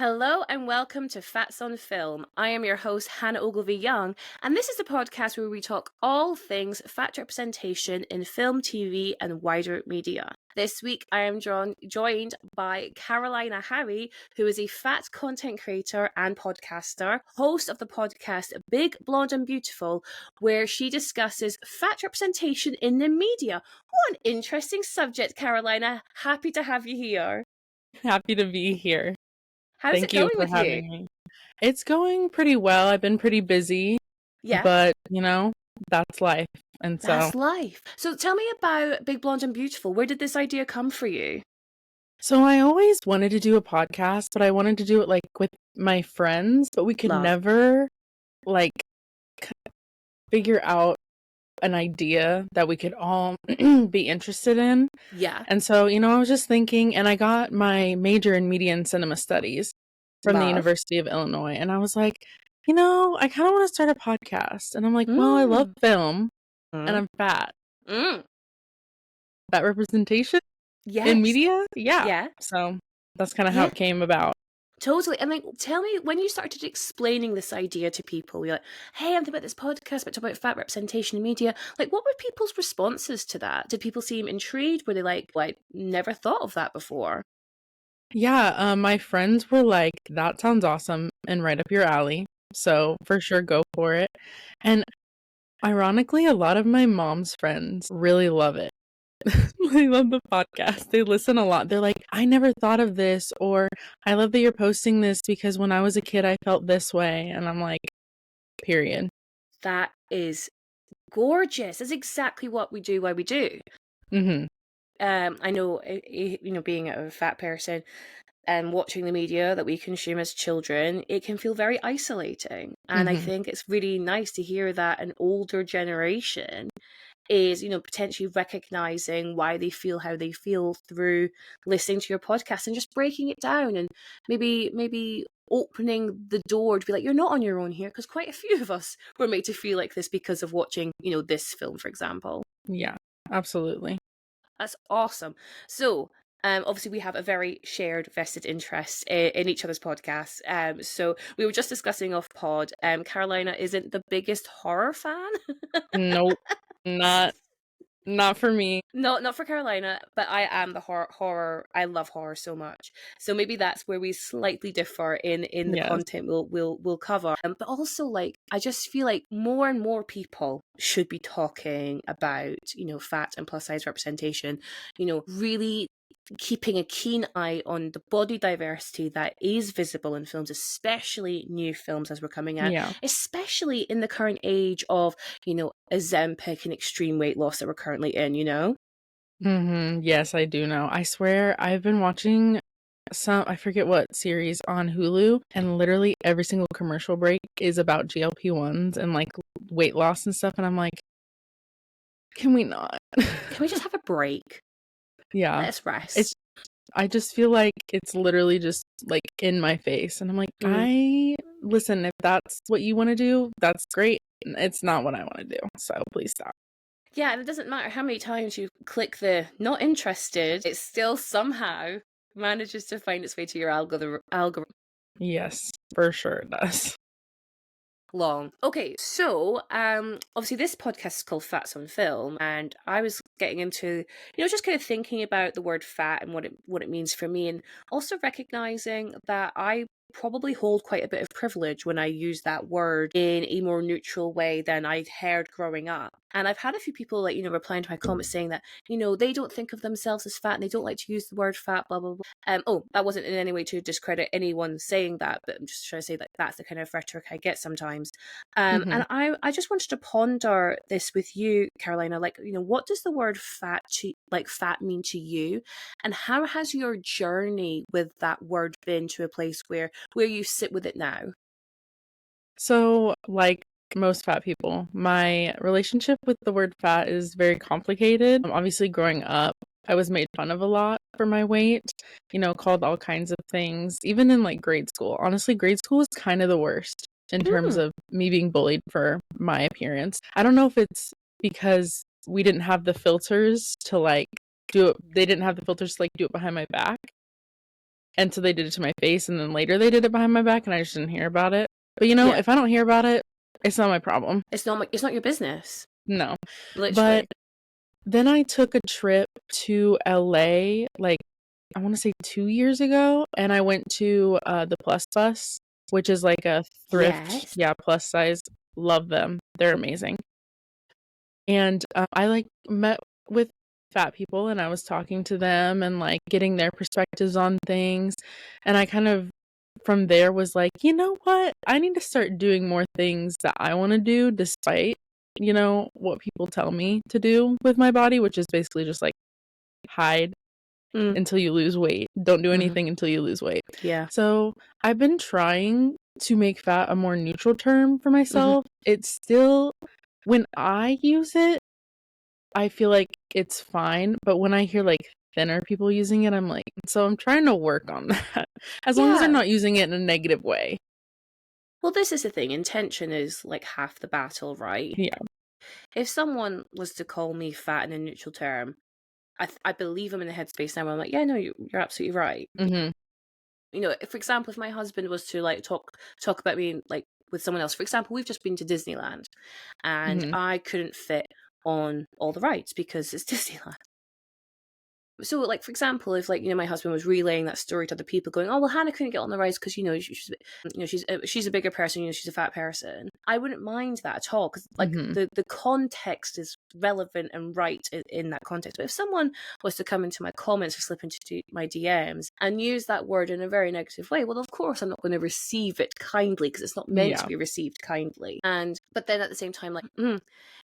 Hello and welcome to Fats on Film. I am your host, Hannah Ogilvie-Young, and this is the podcast where we talk all things fat representation in film, TV, and wider media. This week, I am joined by Karolina Howie, who is a fat content creator and podcaster, host of the podcast Big, Blonde and Beautiful, where she discusses fat representation in the media. What an interesting subject, Karolina. Happy to have you here. Happy to be here. How's Thank it you going for with having you? me. It's going pretty well. I've been pretty busy, Yeah. but that's life. And That's life. So tell me about Big Blonde and Beautiful. Where did this idea come for you? so I always wanted to do a podcast, but I wanted to do it like with my friends, but we could Love. never like figure out an idea that we could all be interested in. Yeah. And so, I was just thinking, and I got my major in media and cinema studies from the Love. University of Illinois. And I was like, I kind of want to start a podcast. And I'm like, well, I love film and I'm fat. Fat representation in media? Yeah. Yeah. So that's kind of how it came about. Totally. And like, tell me, when you started explaining this idea to people, you're like, hey, I'm thinking about this podcast, but talk about fat representation in media. Like, what were people's responses to that? Did people seem intrigued? Were they like, well, I never thought of that before? Yeah, my friends were like, that sounds awesome and right up your alley. So for sure, go for it. And ironically, a lot of my mom's friends really love it. They love the podcast. They listen a lot. They're like, I never thought of this, or I love that you're posting this because when I was a kid, I felt this way. And I'm like, period. That is gorgeous. That's exactly what we do, why we do. Mm-hmm. I know, being a fat person and watching the media that we consume as children, it can feel very isolating. And I think it's really nice to hear that an older generation is, potentially recognizing why they feel how they feel through listening to your podcast and just breaking it down and maybe opening the door to be like, you're not on your own here, because quite a few of us were made to feel like this because of watching, this film, for example. Yeah, absolutely. That's awesome. So, obviously, we have a very shared vested interest in each other's podcasts. So we were just discussing off pod. Karolina isn't the biggest horror fan. Nope, not for me. No, not for Karolina, but I am the horror. I love horror so much. So maybe that's where we slightly differ in the content we'll cover. But also, like, I just feel like more and more people should be talking about, fat and plus size representation, really keeping a keen eye on the body diversity that is visible in films, especially new films as we're coming out, especially in the current age of, Ozempic and extreme weight loss that we're currently in, Yes, I do know. I swear I've been watching I forget what series on Hulu, and literally every single commercial break is about GLP-1s and like weight loss and stuff. And I'm like, can we not? Can we just have a break? Yeah. Let's rest. I just feel like it's literally just like in my face. And I'm like, listen, if that's what you want to do, that's great. It's not what I want to do. So please stop. Yeah, and it doesn't matter how many times you click the not interested, it still somehow manages to find its way to your algorithm. Yes, for sure it does. Long. Okay, so obviously this podcast is called Fats on Film, and I was getting into, just kind of thinking about the word fat and what it means for me, and also recognizing that I probably hold quite a bit of privilege when I use that word in a more neutral way than I'd heard growing up. And I've had a few people replying to my comments saying that, they don't think of themselves as fat and they don't like to use the word fat, blah, blah, blah. That wasn't in any way to discredit anyone saying that, but I'm just trying to say that that's the kind of rhetoric I get sometimes. And I just wanted to ponder this with you, Karolina, like, what does the word fat mean to you? And how has your journey with that word been to a place where you sit with it now? So, like most fat people, my relationship with the word fat is very complicated. Obviously, growing up, I was made fun of a lot for my weight, called all kinds of things, even in like grade school. Honestly, grade school was kind of the worst in terms of me being bullied for my appearance. I don't know if it's because we didn't have the filters to like do it. They didn't have the filters to like do it behind my back. And so they did it to my face, and then later they did it behind my back, and I just didn't hear about it. But Yeah. if I don't hear about it, it's not my problem. It's not your business. No. Literally. But then I took a trip to LA, like, I want to say 2 years ago, and I went to the Plus Bus, which is like a thrift, Yes. plus size. Love them. They're amazing. And I like met with fat people, and I was talking to them and like getting their perspectives on things. And I kind of from there was like, you know what? I need to start doing more things that I want to do despite, what people tell me to do with my body, which is basically just like hide until you lose weight. Don't do anything until you lose weight. Yeah. So I've been trying to make fat a more neutral term for myself. It's still, when I use it, I feel like it's fine. But when I hear like thinner people using it, I'm like, so I'm trying to work on that. As long as they're not using it in a negative way. Well, this is the thing. Intention is like half the battle, right? Yeah. If someone was to call me fat in a neutral term, I believe I'm in the headspace now where I'm like, yeah, no, you're absolutely right. For example, if my husband was to like talk about me like with someone else, for example, we've just been to Disneyland, and I couldn't fit on all the rides because it's Disneyland. So, like, for example, if like my husband was relaying that story to other people, going, "Oh, well, Hannah couldn't get on the rides because she's a bigger person, she's a fat person," I wouldn't mind that at all because like the context is relevant and right in that context. But if someone was to come into my comments or slip into my DMs and use that word in a very negative way, well, of course, I'm not going to receive it kindly because it's not meant to be received kindly. But then at the same time, like,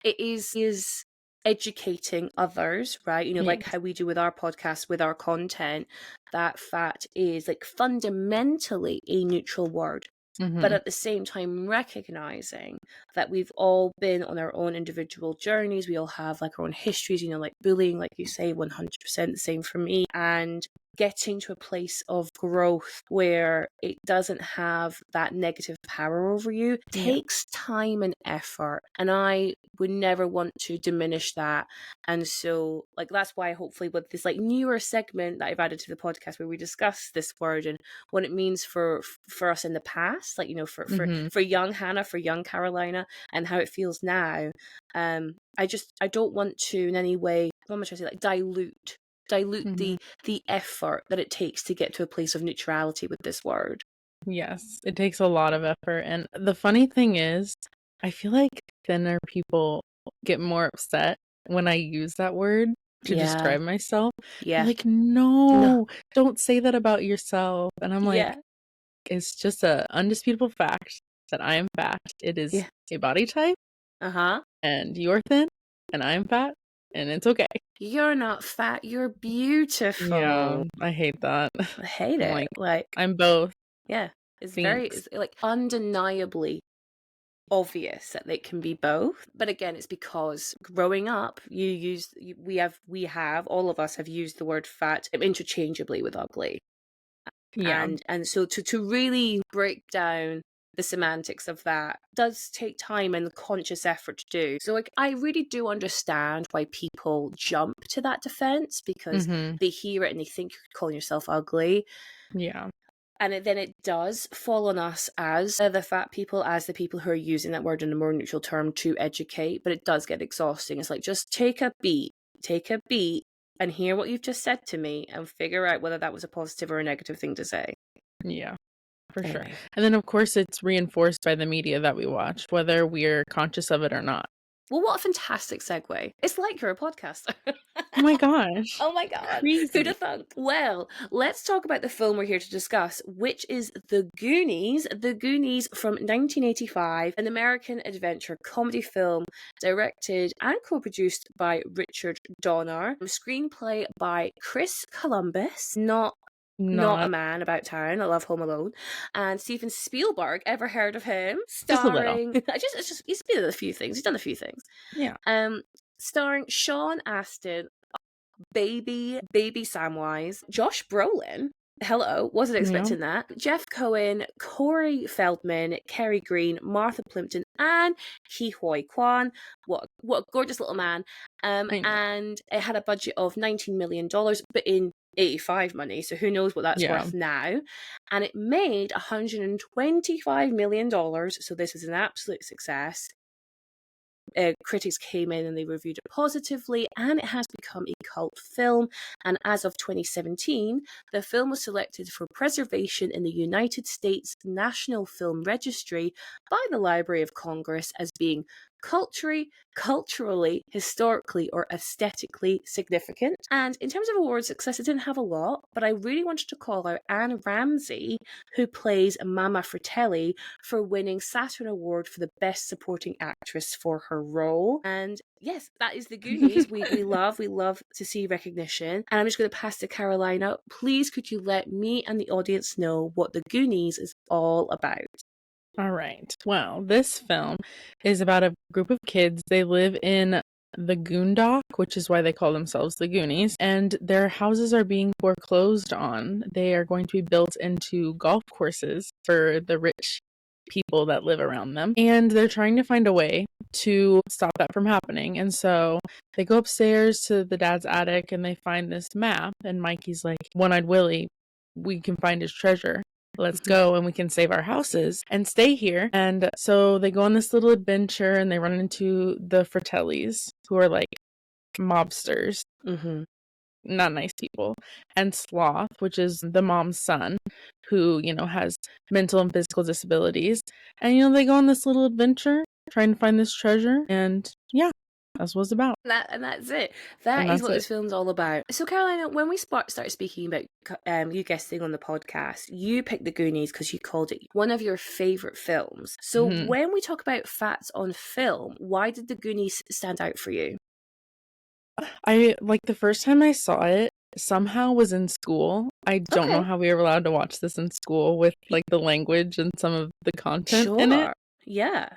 it is educating others, right? Like how we do with our podcast, with our content, that fat is like fundamentally a neutral word. But at the same time, recognizing that we've all been on our own individual journeys. We all have like our own histories, like bullying, like you say, 100% the same for me. And getting to a place of growth where it doesn't have that negative power over you takes time and effort. And I would never want to diminish that. And so like that's why hopefully with this like newer segment that I've added to the podcast where we discuss this word and what it means for us in the past, like for young Hannah, for young Karolina, and how it feels now. I don't want to in any way, what am I trying to say, like dilute the effort that it takes to get to a place of neutrality with this word. Yes, it takes a lot of effort. And the funny thing is, I feel like thinner people get more upset when I use that word to describe myself. Yeah. Like, no, don't say that about yourself. And I'm like, it's just a undisputable fact that I am fat. It is a body type. And you're thin and I'm fat. And it's okay. You're not fat. You're beautiful. Yeah, I hate that. I hate it. Like I'm both. Yeah, it's like undeniably obvious that they can be both. But again, it's because growing up, we have all of us have used the word fat interchangeably with ugly. Yeah. And so to really break down the semantics of that does take time and conscious effort to do. So like I really do understand why people jump to that defense because they hear it and they think you're calling yourself ugly. Yeah. And then it does fall on us as the fat people, as the people who are using that word in a more neutral term to educate, but it does get exhausting. It's like, just take a beat and hear what you've just said to me and figure out whether that was a positive or a negative thing to say. Yeah. For sure. And then, of course, it's reinforced by the media that we watch, whether we're conscious of it or not. Well, what a fantastic segue. It's like you're a podcaster. Oh my gosh. Oh my God. Crazy. Who'd have thunk? Well, let's talk about the film we're here to discuss, which is The Goonies. The Goonies from 1985, an American adventure comedy film directed and co-produced by Richard Donner. Screenplay by Chris Columbus, not a man about town. I love Home Alone. And Steven Spielberg. Ever heard of him? Starring he's done a few things. Yeah. Starring Sean Astin, baby Samwise, Josh Brolin. Hello, wasn't expecting that. Jeff Cohen, Corey Feldman, Kerry Green, Martha Plimpton, and Ke Huy Quan. What a gorgeous little man. And it had a budget of $19 million, but in 85 money, so who knows what that's Yeah. worth now. And it made $125 million, so this is an absolute success. Critics came in and they reviewed it positively, and it has become a cult film. And as of 2017, the film was selected for preservation in the United States National Film Registry by the Library of Congress as being culturally, historically, or aesthetically significant. And in terms of award success, it didn't have a lot, but I really wanted to call out Anne Ramsey, who plays Ma Fratelli, for winning Saturn Award for the Best Supporting Actress for her role. And yes, that is the Goonies. we love to see recognition. And I'm just going to pass to Karolina. Please, could you let me and the audience know what the Goonies is all about? All right. Well, this film is about a group of kids. They live in the Goondock, which is why they call themselves the Goonies, and their houses are being foreclosed on. They are going to be built into golf courses for the rich people that live around them, and they're trying to find a way to stop that from happening. And so they go upstairs to the dad's attic and they find this map, and Mikey's like, One-Eyed Willie, we can find his treasure. Let's go and we can save our houses and stay here. And so they go on this little adventure and they run into the Fratellis, who are like mobsters, not nice people, and Sloth, which is the mom's son, who, has mental and physical disabilities. And, they go on this little adventure trying to find this treasure. And yeah, that's what it's about. And that's it. That is what this film's all about. So, Karolina, when we started speaking about you guesting on the podcast, you picked The Goonies because you called it one of your favourite films. So, when we talk about facts on film, why did The Goonies stand out for you? The first time I saw it, somehow was in school. I don't know how we were allowed to watch this in school with the language and some of the content in it. Yeah.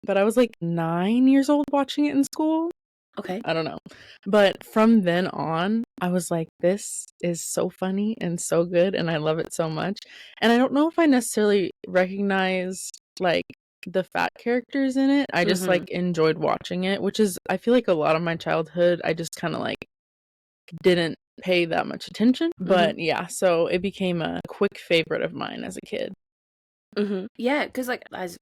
But I was 9 years old watching it in school. Okay. I don't know. But from then on, I was like, this is so funny and so good, and I love it so much. And I don't know if I necessarily recognized the fat characters in it. I just enjoyed watching it, which is, I feel like a lot of my childhood, I just kind of didn't pay that much attention. But yeah, so it became a quick favorite of mine as a kid. Yeah, because as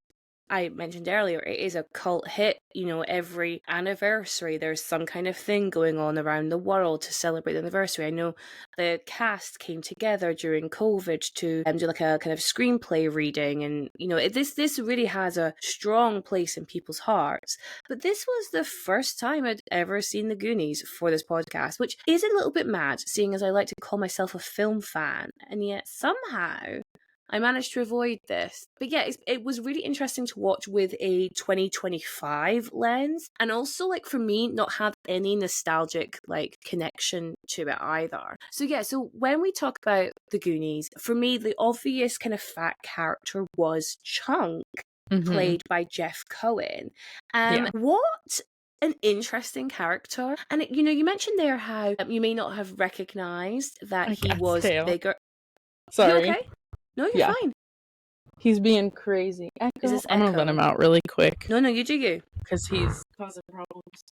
I mentioned earlier, it is a cult hit. Every anniversary, there's some kind of thing going on around the world to celebrate the anniversary. I know the cast came together during COVID to do a kind of screenplay reading, and this really has a strong place in people's hearts. But this was the first time I'd ever seen the Goonies for this podcast, which is a little bit mad, seeing as I like to call myself a film fan, and yet somehow I managed to avoid this. But yeah, it was really interesting to watch with a 2025 lens. And also, for me, not have any nostalgic, connection to it either. So yeah, so when we talk about the Goonies, for me, the obvious kind of fat character was Chunk, played by Jeff Cohen. What an interesting character. And, you mentioned there how you may not have recognized that he was bigger. Sorry. You okay? No, you're fine. He's being crazy. Echo. I'm going to let him out really quick. No, you do you. Because he's causing problems.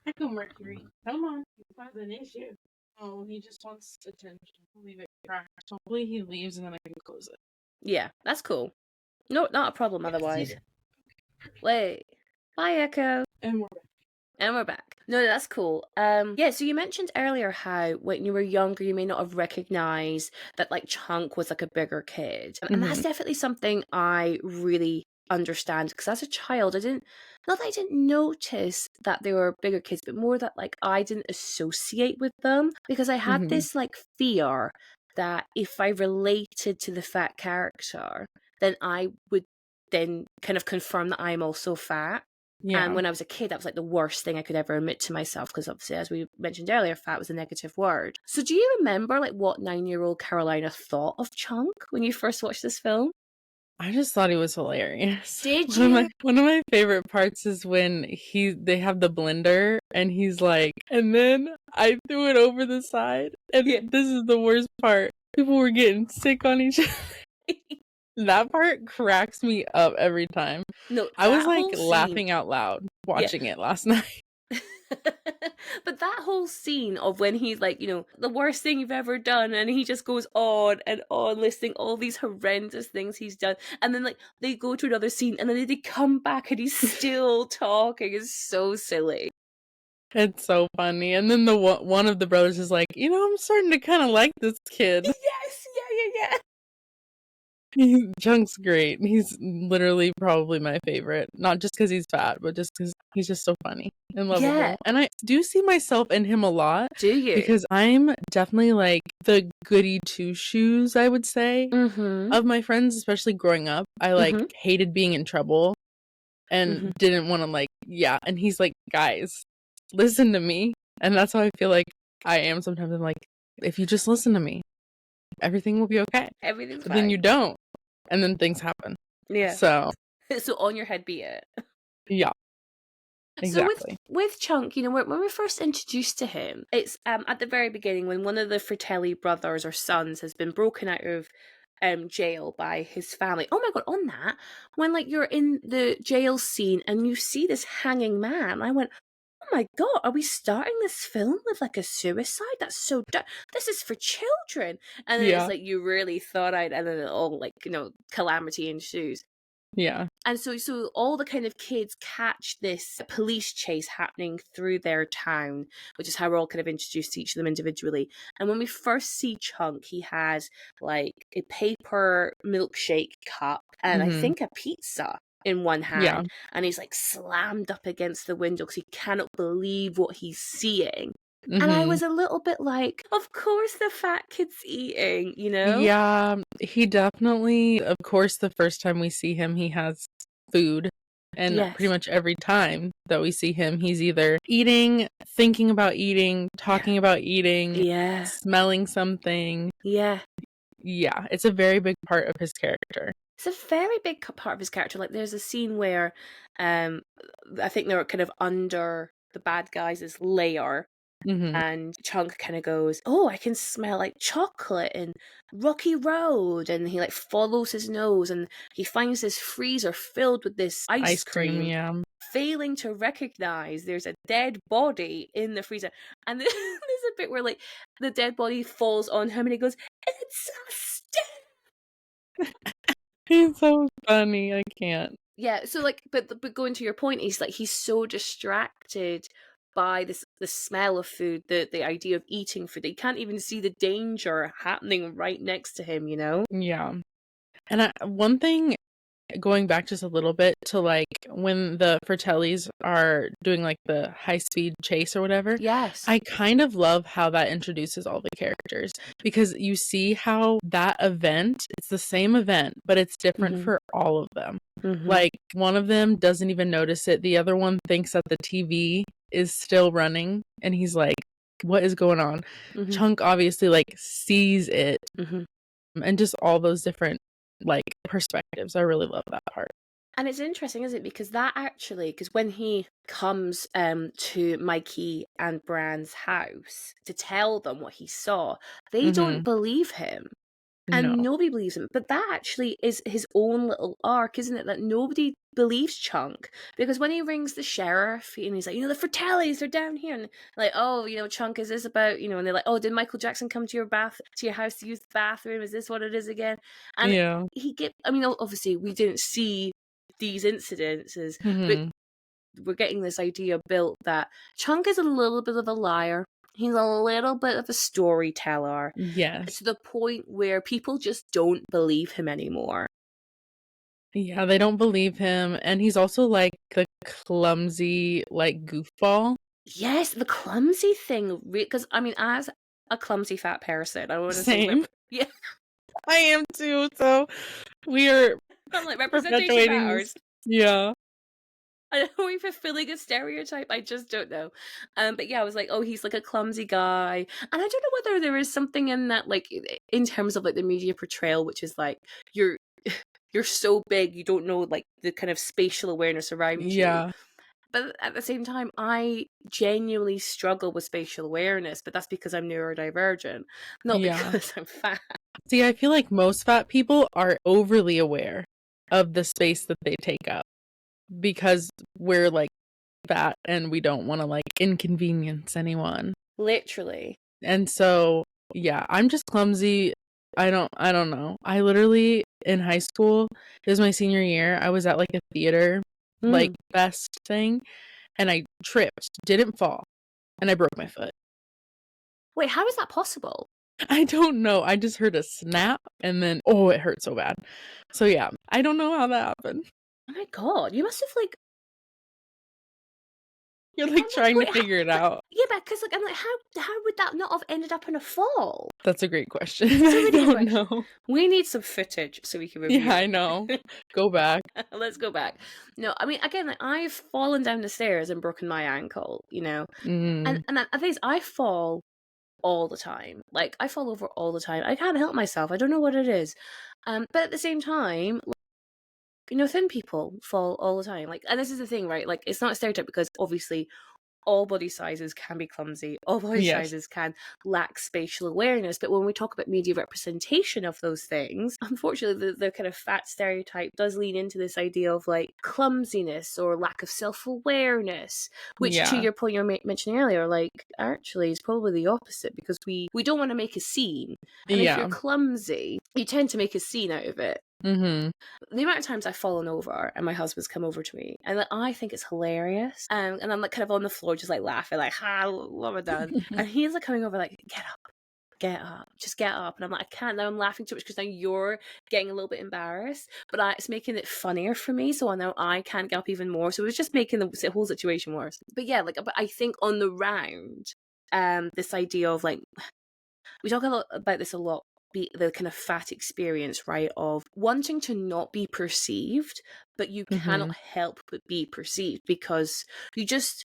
Echo Mercury. Come on. He's causing an issue. Oh, he just wants attention. Leave it cracked. Hopefully he leaves and then I can close it. Yeah, that's cool. No, not a problem otherwise. Wait. Bye, Echo. And we're back. No, that's cool. Yeah, so you mentioned earlier how when you were younger, you may not have recognized that Chunk was a bigger kid. And that's definitely something I really understand, because as a child, not that I didn't notice that they were bigger kids, but more that I didn't associate with them, because I had this fear that if I related to the fat character, then I would then kind of confirm that I'm also fat. Yeah. And when I was a kid, that was the worst thing I could ever admit to myself, because obviously, as we mentioned earlier, fat was a negative word. So do you remember what 9-year-old Karolina thought of Chunk when you first watched this film? I just thought he was hilarious. Did you? One of my favorite parts is when they have the blender and he's like, and then I threw it over the side. And this is the worst part. People were getting sick on each other. That part cracks me up every time. No, I was laughing out loud watching it last night. But that whole scene of when he's like, the worst thing you've ever done, and he just goes on and on listing all these horrendous things he's done, and then like they go to another scene, and then they come back, and he's still talking. It's so silly. It's so funny. And then one of the brothers is like, I'm starting to kind of like this kid. Yes, yeah. Chunk's great. He's literally probably my favorite. Not just because he's fat, but just because he's just so funny and lovable. Yeah. And I do see myself in him a lot. Do you? Because I'm definitely like the goody two-shoes, I would say, of my friends, especially growing up. I like hated being in trouble and didn't want to and he's like, guys, listen to me. And that's how I feel like I am sometimes. I'm like, if you just listen to me, everything will be okay. Everything's but fine. then you don't, and then things happen. Yeah. So on your head be it. Yeah. Exactly. So with Chunk, when we're first introduced to him, it's at the very beginning when one of the Fratelli brothers or sons has been broken out of jail by his family. Oh my god, on that, when like you're in the jail scene and you see this hanging man, I went, oh my god, are we starting this film with like a suicide? That's so this is for children. And then it's like you really thought and then it all like, calamity ensues. Yeah. And so all the kind of kids catch this police chase happening through their town, which is how we're all kind of introduced to each of them individually. And when we first see Chunk, he has like a paper milkshake cup and I think a pizza in one hand. And he's like slammed up against the window because he cannot believe what he's seeing. And I was a little bit like, of course the fat kid's eating, Yeah, he definitely, of course, the first time we see him, he has food. And pretty much every time that we see him, he's either eating, thinking about eating, talking about eating, smelling something. Yeah, it's a very big part of his character. It's a very big part of his character. Like, there's a scene where I think they're kind of under the bad guys' lair. And Chunk kind of goes, oh, I can smell like chocolate and Rocky Road. And he like follows his nose and he finds this freezer filled with this ice cream. Failing to recognize there's a dead body in the freezer. And there's a bit where like the dead body falls on him and he goes, it's a stick. He's so funny. I can't. Yeah, so like, but going to your point, he's so distracted by the smell of food, the idea of eating food, that he can't even see the danger happening right next to him, Yeah. And one thing, going back just a little bit to like when the Fratellis are doing like the high-speed chase or whatever. Yes. I kind of love how that introduces all the characters, because you see how that event, it's the same event, but it's different for all of them. Like one of them doesn't even notice it. The other one thinks that the TV is still running and he's like, what is going on? Chunk obviously like sees it. And just all those different like perspectives. I really love that part. And it's interesting, isn't it? Because when he comes to Mikey and Bran's house to tell them what he saw, they don't believe him. And nobody believes him. But that actually is his own little arc, isn't it? That nobody believes Chunk. Because when he rings the sheriff and he's like, the Fratellis are down here. And like, oh, Chunk, is this about, and they're like, oh, did Michael Jackson come to your house to use the bathroom? Is this what it is again? And obviously we didn't see these incidences, but we're getting this idea built that Chunk is a little bit of a liar. He's a little bit of a storyteller. Yes. To the point where people just don't believe him anymore. Yeah, they don't believe him. And he's also like the clumsy, like goofball. Yes, the clumsy thing. Because, as a clumsy fat person, I want to say... Yeah. I am too. So we are... I'm like, representation matters. Yeah. I don't know if we're filling a stereotype. I just don't know. But yeah, I was like, oh, he's like a clumsy guy. And I don't know whether there is something in that, like, in terms of like the media portrayal, which is like, you're so big, you don't know like the kind of spatial awareness around you. But at the same time, I genuinely struggle with spatial awareness, but that's because I'm neurodivergent, not because I'm fat. See, I feel like most fat people are overly aware of the space that they take up, because we're like fat and we don't want to like inconvenience anyone. Literally. And so, yeah, I'm just clumsy. I don't know. I literally in high school, it was my senior year, I was at like a theater like fest thing and I tripped, didn't fall, and I broke my foot. Wait, how is that possible? I don't know. I just heard a snap and then oh, it hurt so bad. So yeah, I don't know how that happened. Oh my god, you must have like. You're I'm like like, trying to wait, figure it but out. yeah, because like I'm like, how would that not have ended up in a fall? That's a great question. It's a I really good don't question. know. We need some footage so we can Yeah, review I know. Go back. it. Let's go back. No, I mean, again, like, I've fallen down the stairs and broken my ankle, you know, Mm, and the thing is, I fall all the time. Like I fall over all the time. I can't help myself. I don't know what it is. But at the same time, you know, thin people fall all the time. Like, and this is the thing, right? Like, it's not a stereotype because obviously all body sizes can be clumsy, all body yes. sizes can lack spatial awareness. But when we talk about media representation of those things, unfortunately, the kind of fat stereotype does lean into this idea of like clumsiness or lack of self awareness, which to Yeah. your point you were mentioning earlier, like actually is probably the opposite because we don't want to make a scene. And if you're Yeah. clumsy, you tend to make a scene out of it. Mhm. The amount of times I've fallen over and my husband's come over to me and like, I think it's hilarious, and I'm like kind of on the floor just like laughing like what have I done, and he's like coming over like get up, just get up, and I'm like I can't now, I'm laughing too much because now you're getting a little bit embarrassed, but it's making it funnier for me, so I know I can't get up even more, so it was just making the whole situation worse. But yeah, like, but I think on the round, this idea of like, we talk a lot about this a lot, be the kind of fat experience, right, of wanting to not be perceived, but you cannot Mhm. help but be perceived because you just,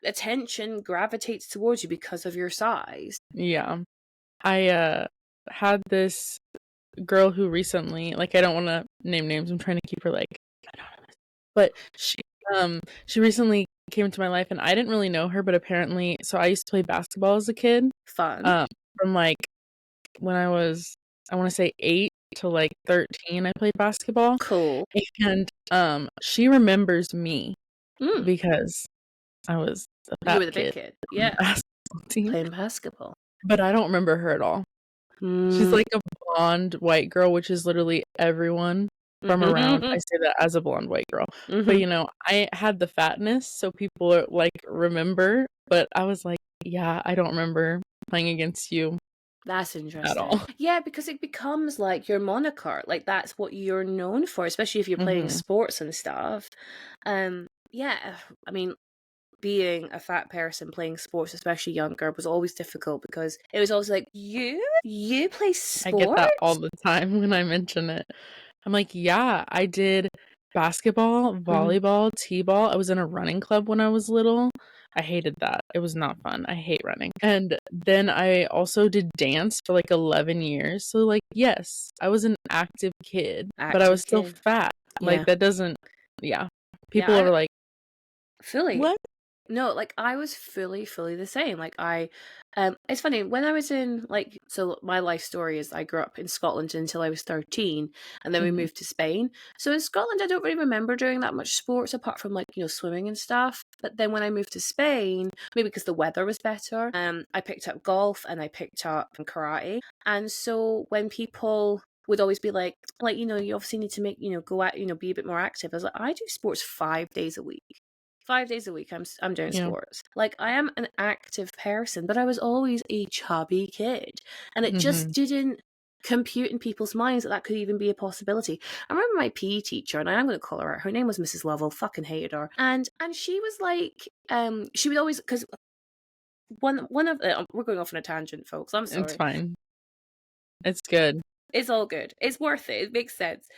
attention gravitates towards you because of your size. Yeah. I had this girl who recently, like I don't want to name names. I'm trying to keep her like anonymous. But she recently came into my life and I didn't really know her, but apparently so I used to play basketball as a kid. Fun. Um from like when I was I want to say 8 to like 13 I played basketball. Cool. And she remembers me Mm. because I was a You fat were the big kid kid. on the Yeah. basketball team, Playing basketball. but I don't remember her at all. She's Mm. like a blonde white girl, which is literally everyone from around. I say that as a blonde white girl. But, you know, I had the fatness, so people are like, remember, but I was like, yeah, I don't remember playing against you That's at interesting. all. Yeah, because it becomes like your moniker. Like that's what you're known for, especially if you're playing Mhm. sports and stuff. Yeah, I mean, being a fat person playing sports, especially younger, was always difficult because it was always like, you play I get that all sports? the time when I mention it. I'm like, yeah, I did basketball, volleyball, t-ball. I was in a running club when I was little. I hated that. It was not fun. I hate running. And then I also did dance for like 11 years. So like, yes, I was an active kid, but I was Active still kid. fat. Like Yeah. that doesn't, yeah. Yeah, People are I like, fully. what? No, like I was fully the same. Like it's funny when I was in like, so my life story is I grew up in Scotland until I was 13, and then we Mhm. moved to Spain. So in Scotland, I don't really remember doing that much sports apart from like, you know, swimming and stuff. But then when I moved to Spain, maybe because the weather was better, I picked up golf and I picked up karate. And so when people would always be like, you know, you obviously need to make, you know, go out, you know, be a bit more active. I was like, I do sports 5 days a week. 5 days a week I'm doing Yeah. sports. Like I am an active person, but I was always a chubby kid. And it just Mhm. didn't compute in people's minds that could even be a possibility. I remember my PE teacher, and I'm going to call her out. Her name was Mrs. Lovell. Fucking hated her. And she was like, she would always, because one of we're going off on a tangent, folks. I'm It's sorry. fine. It's good. It's all good. It's worth it. It makes sense.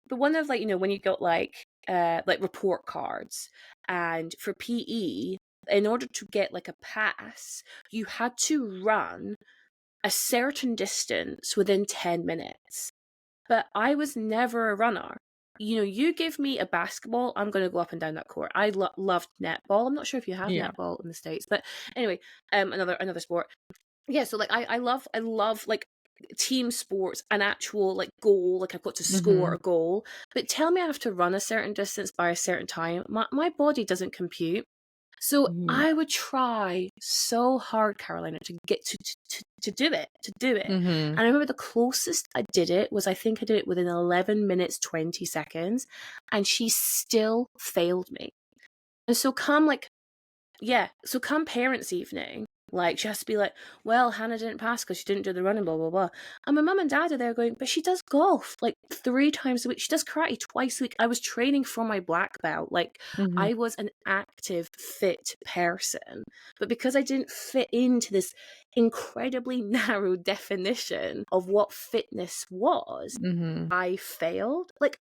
But one of, like, you know, when you got like report cards, and for PE, in order to get like a pass, you had to run a certain distance within 10 minutes. But I was never a runner. You know, you give me a basketball, I'm going to go up and down that court. I loved netball. I'm not sure if you have Yeah. netball in the States, but anyway, another sport. Yeah, so like I love like team sports, an actual like goal, like I've got to score Mhm. a goal. But tell me I have to run a certain distance by a certain time, my body doesn't compute. So Yeah. I would try so hard, Carolina, to get to do it, Mhm. And I remember the closest I did it was, I think I did it within 11 minutes, 20 seconds, and she still failed me. And so come like, yeah, so come parents' evening, like she has to be like, well, Hannah didn't pass because she didn't do the running, blah, blah, blah. And my mum and dad are there going, but she does golf like 3 times a week. She does karate twice a week. I was training for my black belt. Like Mhm. I was an active, fit person. But because I didn't fit into this incredibly narrow definition of what fitness was, Mhm. I failed. Like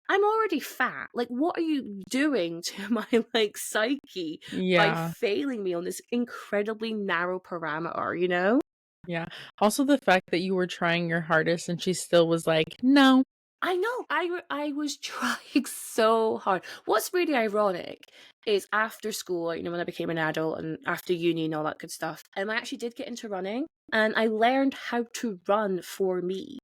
I'm already fat. Like, what are you doing to my like psyche by Yeah. failing me on this incredibly narrow parameter, you know? Yeah. Also the fact that you were trying your hardest and she still was like, "No." I know. I was trying so hard. What's really ironic is after school, you know, when I became an adult and after uni and all that good stuff, I actually did get into running and I learned how to run for me.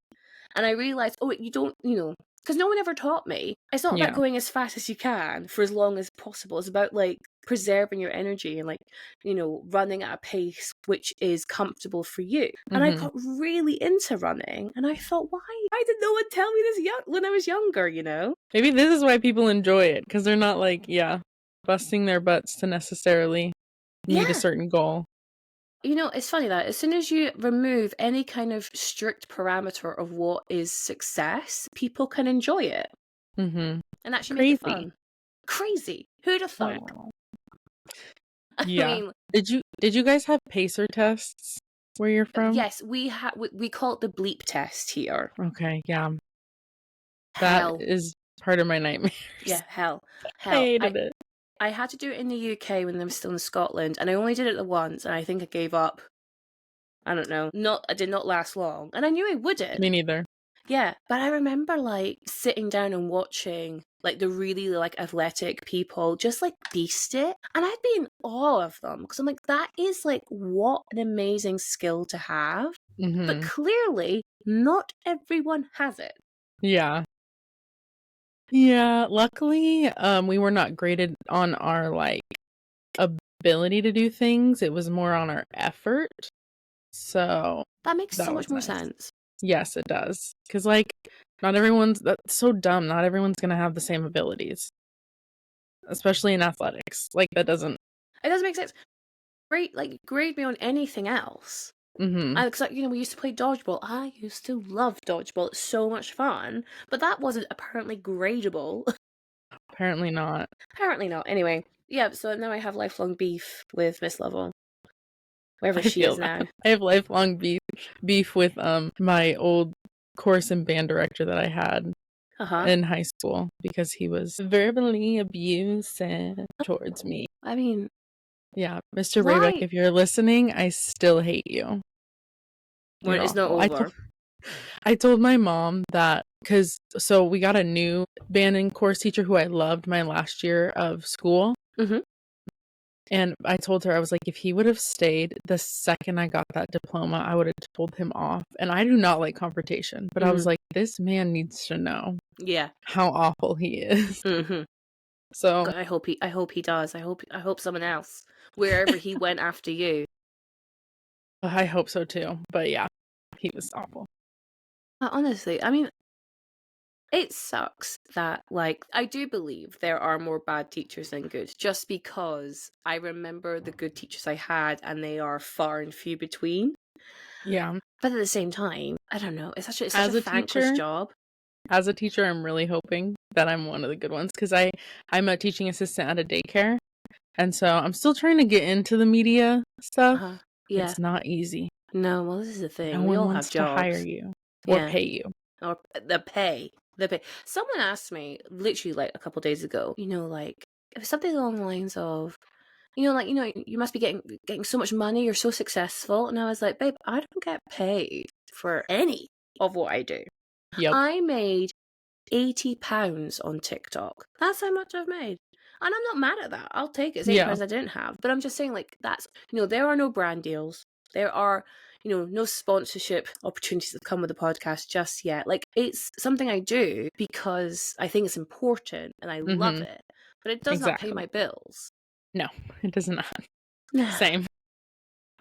And I realized, oh, you don't, you know, because no one ever taught me. It's not about Yeah. going as fast as you can for as long as possible. It's about like preserving your energy and like, you know, running at a pace which is comfortable for you. And I Mhm. got really into running and I thought, why did no one tell me this when I was younger, you know? Maybe this is why people enjoy it, because they're not like, yeah, busting their butts to necessarily meet a Yeah. certain goal. You know, it's funny that as soon as you remove any kind of strict parameter of what is success, people can enjoy it Mhm. and actually make it Crazy. fun. Crazy. Who'd have thunk? Oh. I Yeah. mean, Did you guys have pacer tests where you're from? yes, we call it the bleep test here. Okay, yeah. That Hell, is part of my nightmares. yeah, hell, I hell. hated it. I had to do it in the UK when I was still in Scotland, and I only did it the once, and I think I gave up. I don't know. I did not last long, and I knew I wouldn't. Me neither. Yeah, but I remember like sitting down and watching like the really like athletic people just like beast it, and I'd be in awe of them because I'm like, that is like what an amazing skill to have, but Mhm. clearly not everyone has it. Yeah. Yeah, luckily, we were not graded on our, like, ability to do things, it was more on our effort, so That makes so that much was more nice. sense. Yes, it does, because like, not everyone's that's so dumb, not everyone's gonna have the same abilities, especially in athletics, like, that doesn't It doesn't make sense. Great, like grade me on anything else. Mhm. Because like, you know, we used to play dodgeball. I used to love dodgeball. It's so much fun, but that wasn't apparently gradable. Apparently not. Apparently not. Anyway, yeah. So now I have lifelong beef with Miss Lovell, wherever I she feel is that. now. I have lifelong beef with, my old course and band director that I had Uh huh. in high school because he was verbally abusive towards me. I mean, Yeah, Mr. Raybeck, why? if you're listening, I still hate you. Well, You're it's not awful. over. I told my mom that because so we got a new band and course teacher who I loved my last year of school. Mm-hmm. And I told her, I was like, if he would have stayed the second I got that diploma, I would have told him off. And I do not like confrontation, but I was Mm-hmm. like, this man needs to know Yeah. how awful he is. Mm-hmm. So God, I hope he does. I hope someone else, wherever he went after you. I hope so too. But yeah, he was awful. Honestly, I mean, it sucks that, like, I do believe there are more bad teachers than good, just because I remember the good teachers I had, and they are far and few between. Yeah. But at the same time, I don't know. It's such a As a thankless teacher, job. I'm really hoping that I'm one of the good ones because I'm a teaching assistant at a daycare. And so I'm still trying to get into the media stuff. Yeah. It's not easy. No, well, this is the No thing. We one all have wants to hire jobs. you or Yeah. pay you. Or the pay. The pay. Someone asked me literally like a couple days ago, you know, like it was something along the lines of, you know, you must be getting so much money, you're so successful. And I was like, babe, I don't get paid for any of what I do. Yep. I made £80 on TikTok. That's how much I've made. And I'm not mad at that. I'll take it. It's £80 Yeah. I didn't have. But I'm just saying, like, that's, you know, there are no brand deals. There are, no sponsorship opportunities that come with the podcast just yet. Like, it's something I do because I think it's important and I love Mm-hmm. it, but it does not pay Exactly. my bills. No, it does not. No, Same.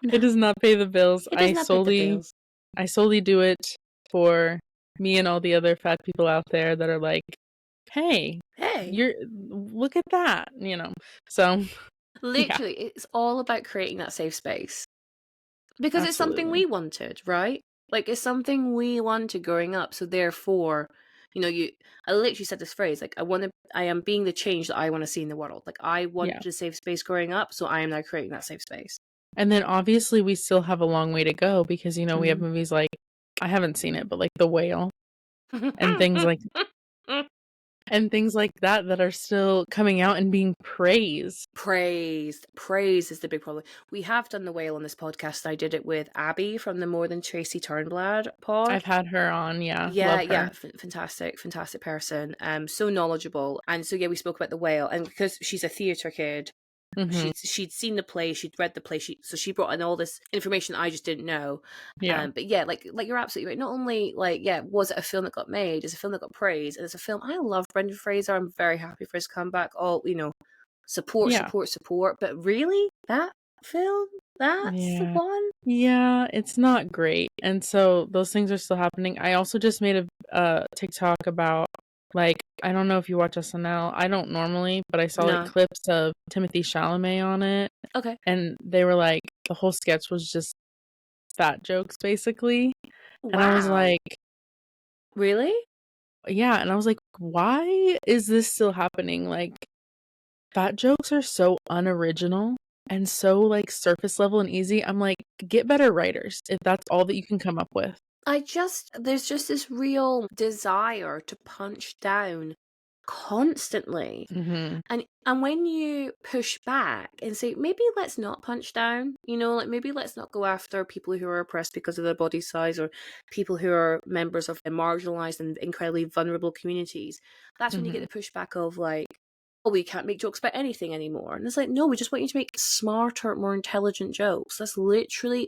no, It does not pay the bills. it does not pay the bills. I solely do it for me and all the other fat people out there that are like, hey, Hey, look at that, So, yeah, literally, it's all about creating that safe space because it's something absolutely. we wanted, right? Like, it's something we wanted growing up. So therefore, I literally said this phrase, like, I am being the change that I want to see in the world. Like, I Yeah. wanted a safe space growing up, so I am now creating that safe space. And then obviously we still have a long way to go because, we have Mm. movies like, I haven't seen it, but like The Whale and things like that are still coming out and being praised. Praise is the big problem. We have done the whale on this podcast. I did it with Abby from the More Than Tracy Turnblad pod. I've had her on, yeah, Yeah, love her. fantastic person. So knowledgeable. And so yeah, we spoke about the whale, and because she's a theatre kid, Mm-hmm. she'd seen the play, she'd read the play, so she brought in all this information that I just didn't know. Yeah. But yeah, like you're absolutely right. Not only was it a film that got made, it's a film that got praised, and it's a film I love. Brendan Fraser, I'm very happy for his comeback. All support, Yeah. support. But really, that film, that's the Yeah. one. Yeah, it's not great. And so those things are still happening. I also just made a TikTok about, like, I don't know if you watch SNL. I don't normally, but I saw like No, clips of Timothy Chalamet on it. okay, And they were like, the whole sketch was just fat jokes basically. And I was wow, like, really? yeah. And I was like, why is this still happening? Like, fat jokes are so unoriginal and so like surface level and easy. I'm like, get better writers if that's all that you can come up with. There's just this real desire to punch down constantly. Mm-hmm. And when you push back and say, maybe let's not punch down, like maybe let's not go after people who are oppressed because of their body size, or people who are members of marginalized and incredibly vulnerable communities. That's when you get Mm-hmm. the pushback of like, oh, we can't make jokes about anything anymore. And it's like, no, we just want you to make smarter, more intelligent jokes. That's literally,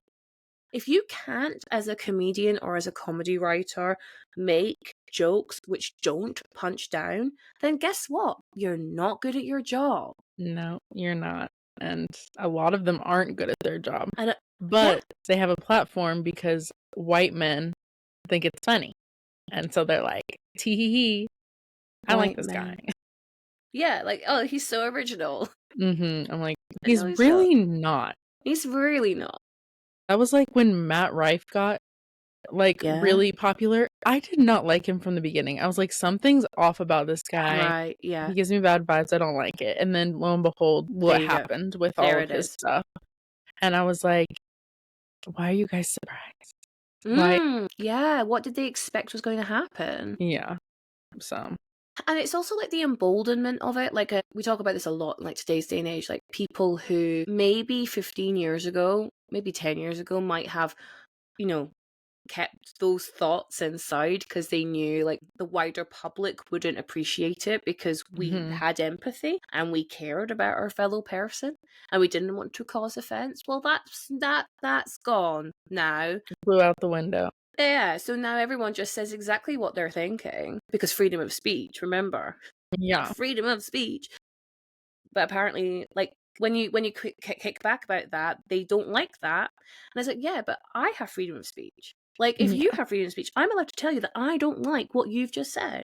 if you can't, as a comedian or as a comedy writer, make jokes which don't punch down, then guess what? You're not good at your job. No, you're not. And a lot of them aren't good at their job. And yeah, But they have a platform because white men think it's funny. And so they're like, tee hee hee, I like white this guy. men. Yeah, like, oh, he's so original. Mm-hmm. I'm like, I he's know he's not. really not. He's really not. That was like when Matt Rife got like Yeah. really popular. I did not like him from the beginning. I was like, something's off about this guy. Right, yeah. He gives me bad vibes. I don't like it. And then lo and behold, There what you go. happened with There all of it his is. stuff. And I was like, why are you guys surprised? Why? Yeah, what did they expect was going to happen? Yeah. So, And it's also like the emboldenment of it. Like, we talk about this a lot in like today's day and age. Like, people who maybe 15 years ago, maybe 10 years ago, might have, you know, kept those thoughts inside because they knew like the wider public wouldn't appreciate it, because we mhm. had empathy and we cared about our fellow person and we didn't want to cause offense. Well, that's gone now. Flew out the window. Yeah, so now everyone just says exactly what they're thinking because freedom of speech, remember? Yeah. Freedom of speech. But apparently, like, when you kick back about that, they don't like that. And I was like, yeah, but I have freedom of speech. Like, if you Yeah. have freedom of speech, I'm allowed to tell you that I don't like what you've just said.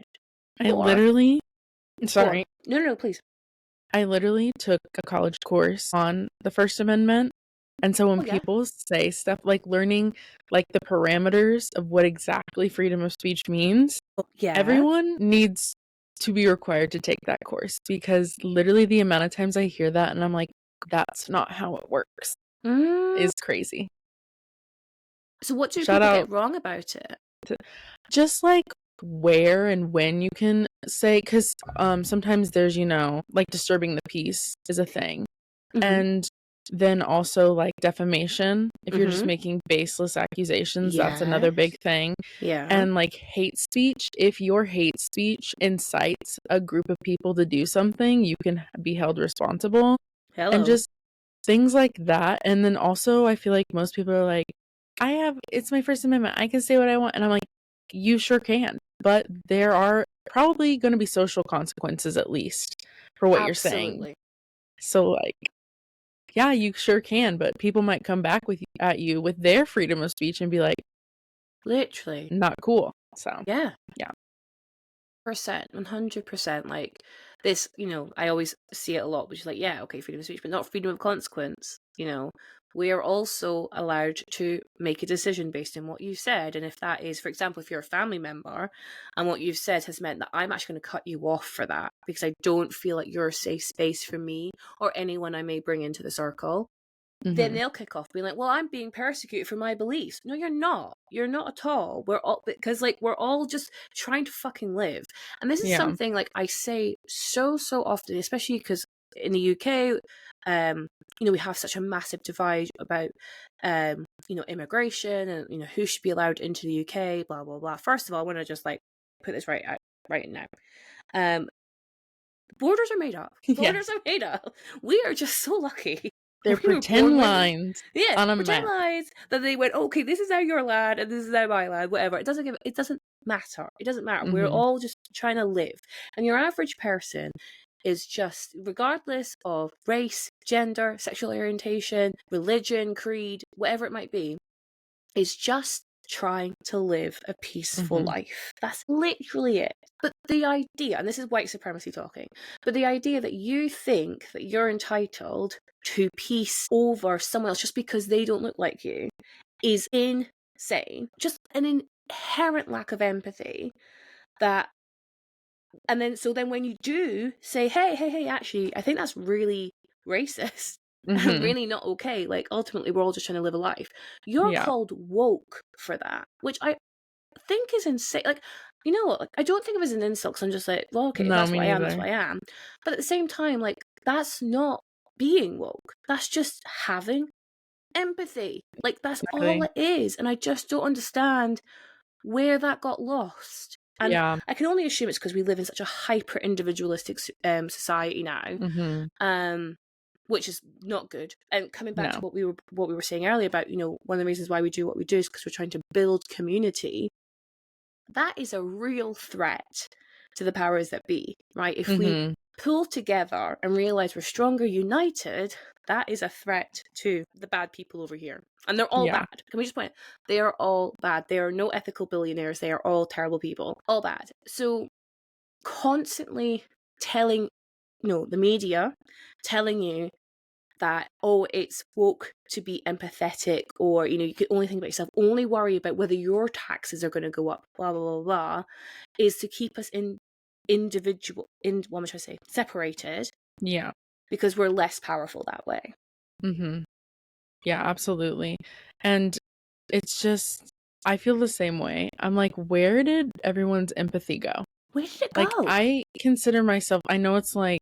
I Or, literally, or sorry, no, please. I literally took a college course on the First Amendment. And so when Oh yeah, people say stuff like learning like the parameters of what exactly freedom of speech means, yeah. everyone needs to be required to take that course, because literally the amount of times I hear that and I'm like, that's not how it works is crazy. So what do Shout people out get wrong about it? to just like where and when you can say, because sometimes there's, like disturbing the peace is a thing. And then also like defamation, if you're just making baseless accusations, that's another big thing. Yeah. And like hate speech, if your hate speech incites a group of people to do something, you can be held responsible. And Hello. just things like that. And then also I feel like most people are like, it's my First Amendment. I can say what I want. And I'm like, you sure can. But there are probably going to be social consequences at least for what you're saying. Absolutely. So like, yeah, you sure can, but people might come back at you with their freedom of speech and be like, Literally. not cool. So Yeah. yeah. 100%. Like this, I always see it a lot, which is like, yeah, okay, freedom of speech, but not freedom of consequence. We are also allowed to make a decision based on what you said. And if that is, for example, if you're a family member and what you've said has meant that I'm actually going to cut you off for that because I don't feel like you're a safe space for me or anyone I may bring into the circle, then they'll kick off being like, well, I'm being persecuted for my beliefs. No, you're not. You're not at all. We're all, because like we're all just trying to fucking live. And this is Yeah. something like I say so often, especially because in the UK, we have such a massive divide about immigration and who should be allowed into the UK, blah blah blah. First of all, I want to just like put this right now. Borders are made up. Borders are made up. We are just so lucky. They're We were pretend born with lines on a pretend map. lines that they went, okay, this is now your land and this is now my land, whatever. It doesn't matter. It doesn't matter. We're all just trying to live. And your average person is just, regardless of race, gender, sexual orientation, religion, creed, whatever it might be, is just trying to live a peaceful life. That's literally it. But the idea, and this is white supremacy talking, but the idea that you think that you're entitled to peace over someone else just because they don't look like you is insane. Just an inherent lack of empathy that, and then so then when you do say, hey, actually, I think that's really racist and really not okay. Like ultimately we're all just trying to live a life. You're called woke for that, which I think is insane. Like, you know what? Like, I don't think of it as an insult because I'm just like, well, okay, No, that's me what I am. That's neither. what I am. But at the same time, like, that's not being woke. That's just having empathy. Like, that's all Exactly. it is. And I just don't understand where that got lost. And Yeah. I can only assume it's because we live in such a hyper individualistic society now, which is not good. And coming back to No. what we were saying earlier about, one of the reasons why we do what we do is because we're trying to build community. That is a real threat to the powers that be, right? If we pull together and realize we're stronger united, that is a threat to the bad people over here. And they're all bad. Can we just point? They are all bad. They are no ethical billionaires. They are all terrible people. All bad. So constantly telling, the media telling you that, oh, it's woke to be empathetic, or, you can only think about yourself, only worry about whether your taxes are going to go up, blah, blah, blah, blah, is to keep us separated. Yeah. Because we're less powerful that way. Yeah, absolutely. And it's just, I feel the same way. I'm like, where did everyone's empathy go? Where did it Like, go? I consider myself, I know it's like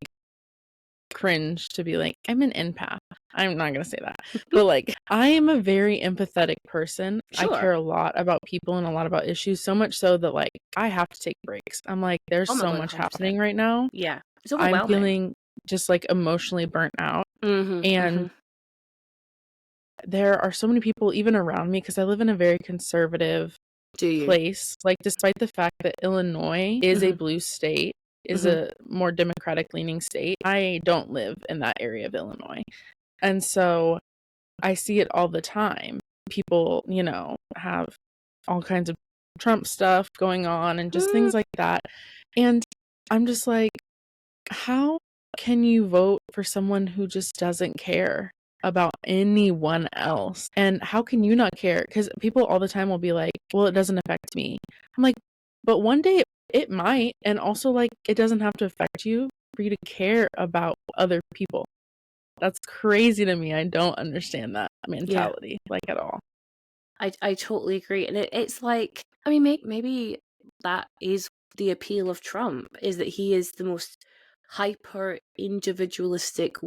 cringe to be like, I'm an empath. I'm not gonna say that. But like, I am a very empathetic person. I care a lot about people and a lot about issues, so much so that like I have to take breaks. I'm like, there's Oh my so God, much 100%. happening right now. Yeah. It's I'm overwhelming. feeling just like emotionally burnt out. And there are so many people even around me because I live in a very conservative place. Like, despite the fact that Illinois is a blue state, is a more democratic leaning state, I don't live in that area of Illinois. And so I see it all the time. People, have all kinds of Trump stuff going on and just things like that. And I'm just like, how can you vote for someone who just doesn't care about anyone else? And how can you not care? Because people all the time will be like, well, it doesn't affect me. I'm like, but one day it might. And also, like, it doesn't have to affect you for you to care about other people. That's crazy to me. I don't understand that mentality, like, at all. I totally agree. And it's like, I mean, maybe that is the appeal of Trump, is that he is the most hyper individualistic,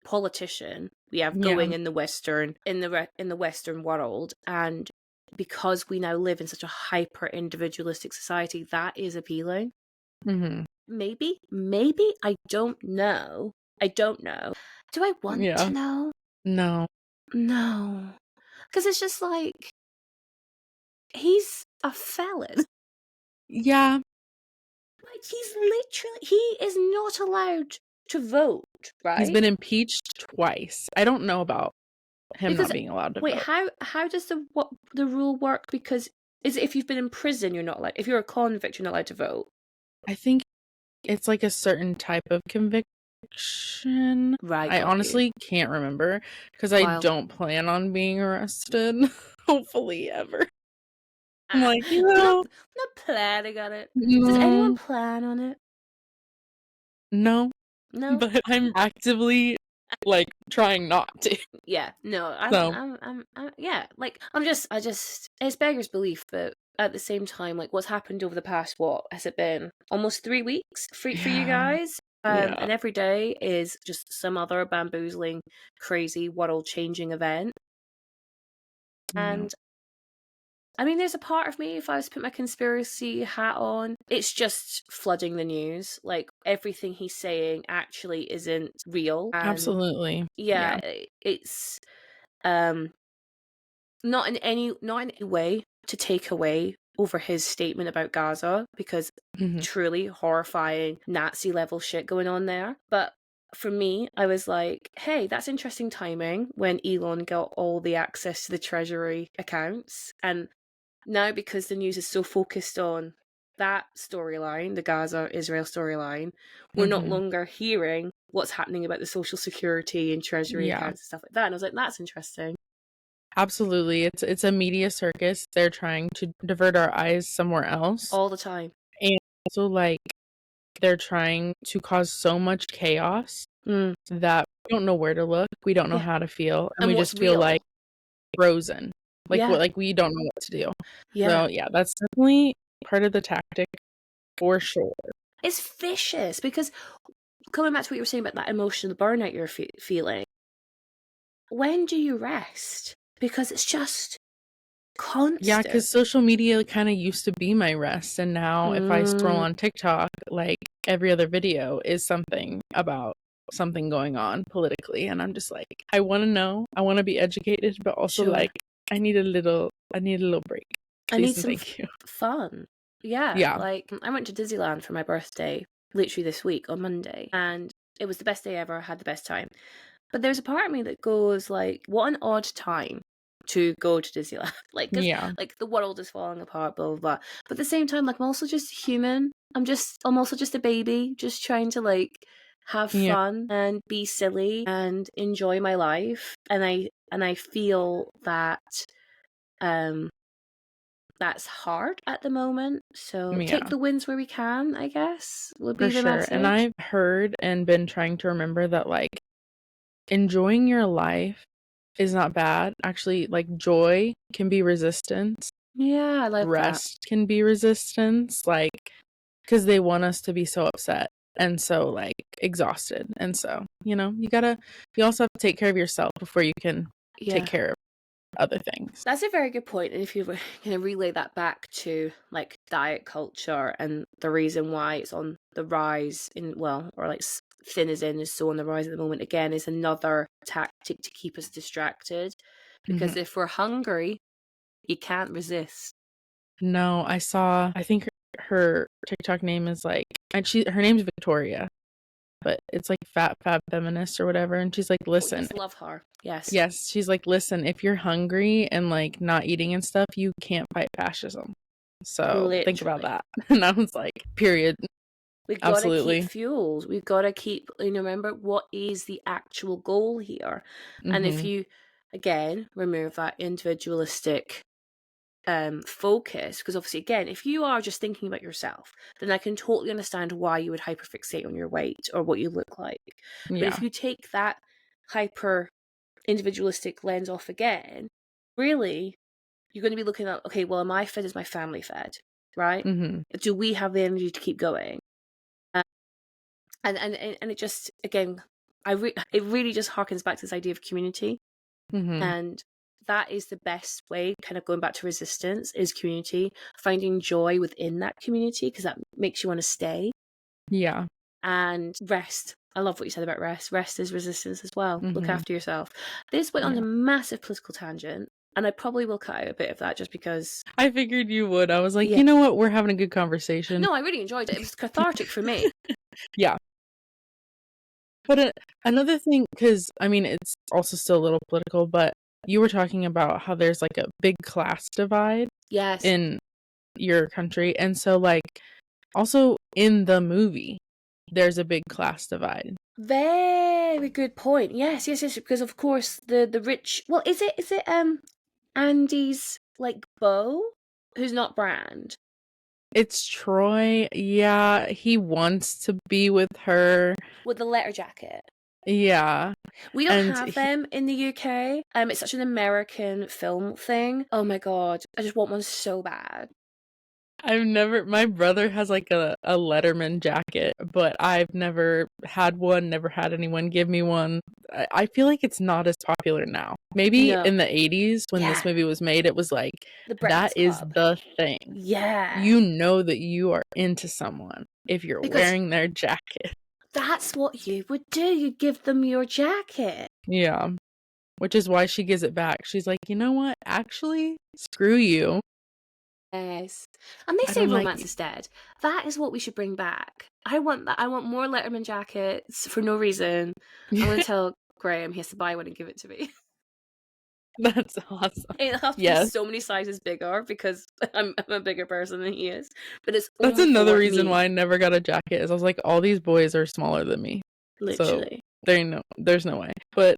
politician we have going in the Western world. And because we now live in such a hyper individualistic society, that is appealing. Maybe I don't know. Do I want to know? No. Because it's just like, he's a felon. Yeah, Like, he is not allowed to vote, right? he's been impeached twice. I don't know about him Because, not being allowed to wait, vote. how does the rule work? Because is it if you've been in prison, you're not allowed, if you're a convict, you're not allowed to vote? I think it's like a certain type of conviction. Right, I got you. honestly can't remember because I Wild. don't plan on being arrested. Hopefully, ever. I'm like, Not planning on it. Does anyone no, plan on it? no, No. but I'm actively like trying not to. Yeah. No. So, Yeah. Like, I just, it's beggars belief, but at the same time, like, what's happened over the past, what has it been? Almost 3 weeks for you yeah, guys. yeah, And every day is just some other bamboozling, crazy, world-changing event. yeah. And I mean, there's a part of me, if I was to put my conspiracy hat on, it's just flooding the news. Like, everything he's saying actually isn't real. And Absolutely. yeah, Yeah. it's not in any way to take away over his statement about Gaza, because Mhm. truly horrifying Nazi level shit going on there. But for me, I was like, hey, that's interesting timing when Elon got all the access to the Treasury accounts. And now, because the news is so focused on that storyline, the Gaza-Israel storyline, we're not Mhm. longer hearing what's happening about the Social Security and Treasury Yeah. accounts and stuff like that. And I was like, that's interesting. Absolutely. It's a media circus. They're trying to divert our eyes somewhere else. All the time. And also like they're trying to cause so much chaos Mm. that we don't know where to look. We don't know Yeah. how to feel. And And we what's just feel real? like frozen. Like Yeah. we don't know what to do. Yeah. So yeah, that's definitely part of the tactic for sure. It's vicious because, coming back to what you were saying about that emotional burnout you're feeling, when do you rest? Because it's just Yeah, constant. because social media kind of used to be my rest, and now if I scroll on TikTok, like every other video is something about something going on politically, and I'm just like, I want to know, I want to be educated, but also Sure. like I need a little break. I need Please and some thank you. fun. Yeah, Yeah, like, I went to Disneyland for my birthday literally this week on Monday, and it was the best day ever. I had the best time. But there's a part of me that goes like, what an odd time to go to Disneyland. Like, because yeah, like the world is falling apart, blah blah blah. But at the same time, like, I'm also just human. I'm also just a baby, just trying to like have yeah, fun and be silly and enjoy my life. And I feel that um that's hard at the moment. So take yeah, the wins where we can, I guess, would for be the sure. And message. I've heard and been trying to remember that like enjoying your life is not bad. Actually, like joy can be resistance. Yeah, I love that. Rest can be resistance, like because they want us to be so upset and so like exhausted. And so, you also have to take care of yourself before you can take Yeah. care of other things. That's a very good point. And if you were going to relay that back to like diet culture and the reason why it's on the rise in, well, or like thin as in is so on the rise at the moment, again, is another tactic to keep us distracted. Because Mhm. if we're hungry, you can't resist. No, I think her TikTok name is like, and her name's Victoria, but it's like fat fab feminist or whatever. And she's like, Oh, listen, yes, love her. Yes. yes, she's like, listen, if you're hungry and like not eating and stuff, you can't fight fascism. So think about Literally. that. And I was like, period. We got to keep Absolutely. fuels. We've got to keep, remember what is the actual goal here. And if Mhm. you, again, remove that individualistic focus, because obviously, again, if you are just thinking about yourself, then I can totally understand why you would hyperfixate on your weight or what you look like. But Yeah. if you take that hyper individualistic lens off again, really, you're going to be looking at, okay, well, am I fed? Is my family fed? Right? Mhm. Do we have the energy to keep going? And it just, again, it really just harkens back to this idea of community. Mhm. And that is the best way, kind of going back to resistance, is community, finding joy within that community, because that makes you want to stay. Yeah. And rest. I love what you said about rest. Rest is resistance as well. Look Mhm. after yourself. This went on a Yeah. massive political tangent. And I probably will cut out a bit of that just because. I figured you would. I was like, Yeah. you know what? We're having a good conversation. No, I really enjoyed it. It was cathartic for me. Yeah. But another thing, because I mean, it's also still a little political, but you were talking about how there's like a big class divide Yes. in your country. And so, like, also in the movie, there's a big class divide. Very good point. Yes, yes, yes. Because of course the rich. Well, is it Andy's like beau, who's not Brand? It's Troy. Yeah, he wants to be with her. With the letter jacket. Yeah. We don't And have them in the UK. It's such an American film thing. Oh my god, I just want one so bad. my brother has like a Letterman jacket, but I've never had one, never had anyone give me one. I feel like it's not as popular now. Maybe No. in the 80s when this Yeah. movie was made, it was like, The that Breakfast is Club. the thing. Yeah. You know that you are into someone if you're Because wearing their jacket. that's what you would do. You'd give them your jacket. Yeah. Which is why she gives it back. She's like, you know what? Actually, screw you. Yes. And they I say don't like romance is dead. That is what we should bring back. I want that. I want more Letterman jackets for no reason. I'm going to tell Graham he has to buy one and give it to me. That's awesome. It'll have to be so many sizes bigger because I'm a bigger person than he is. But it's That's only another for reason me. why I never got a jacket. Is I was like, all these boys are smaller than me. Literally. So there's no way. But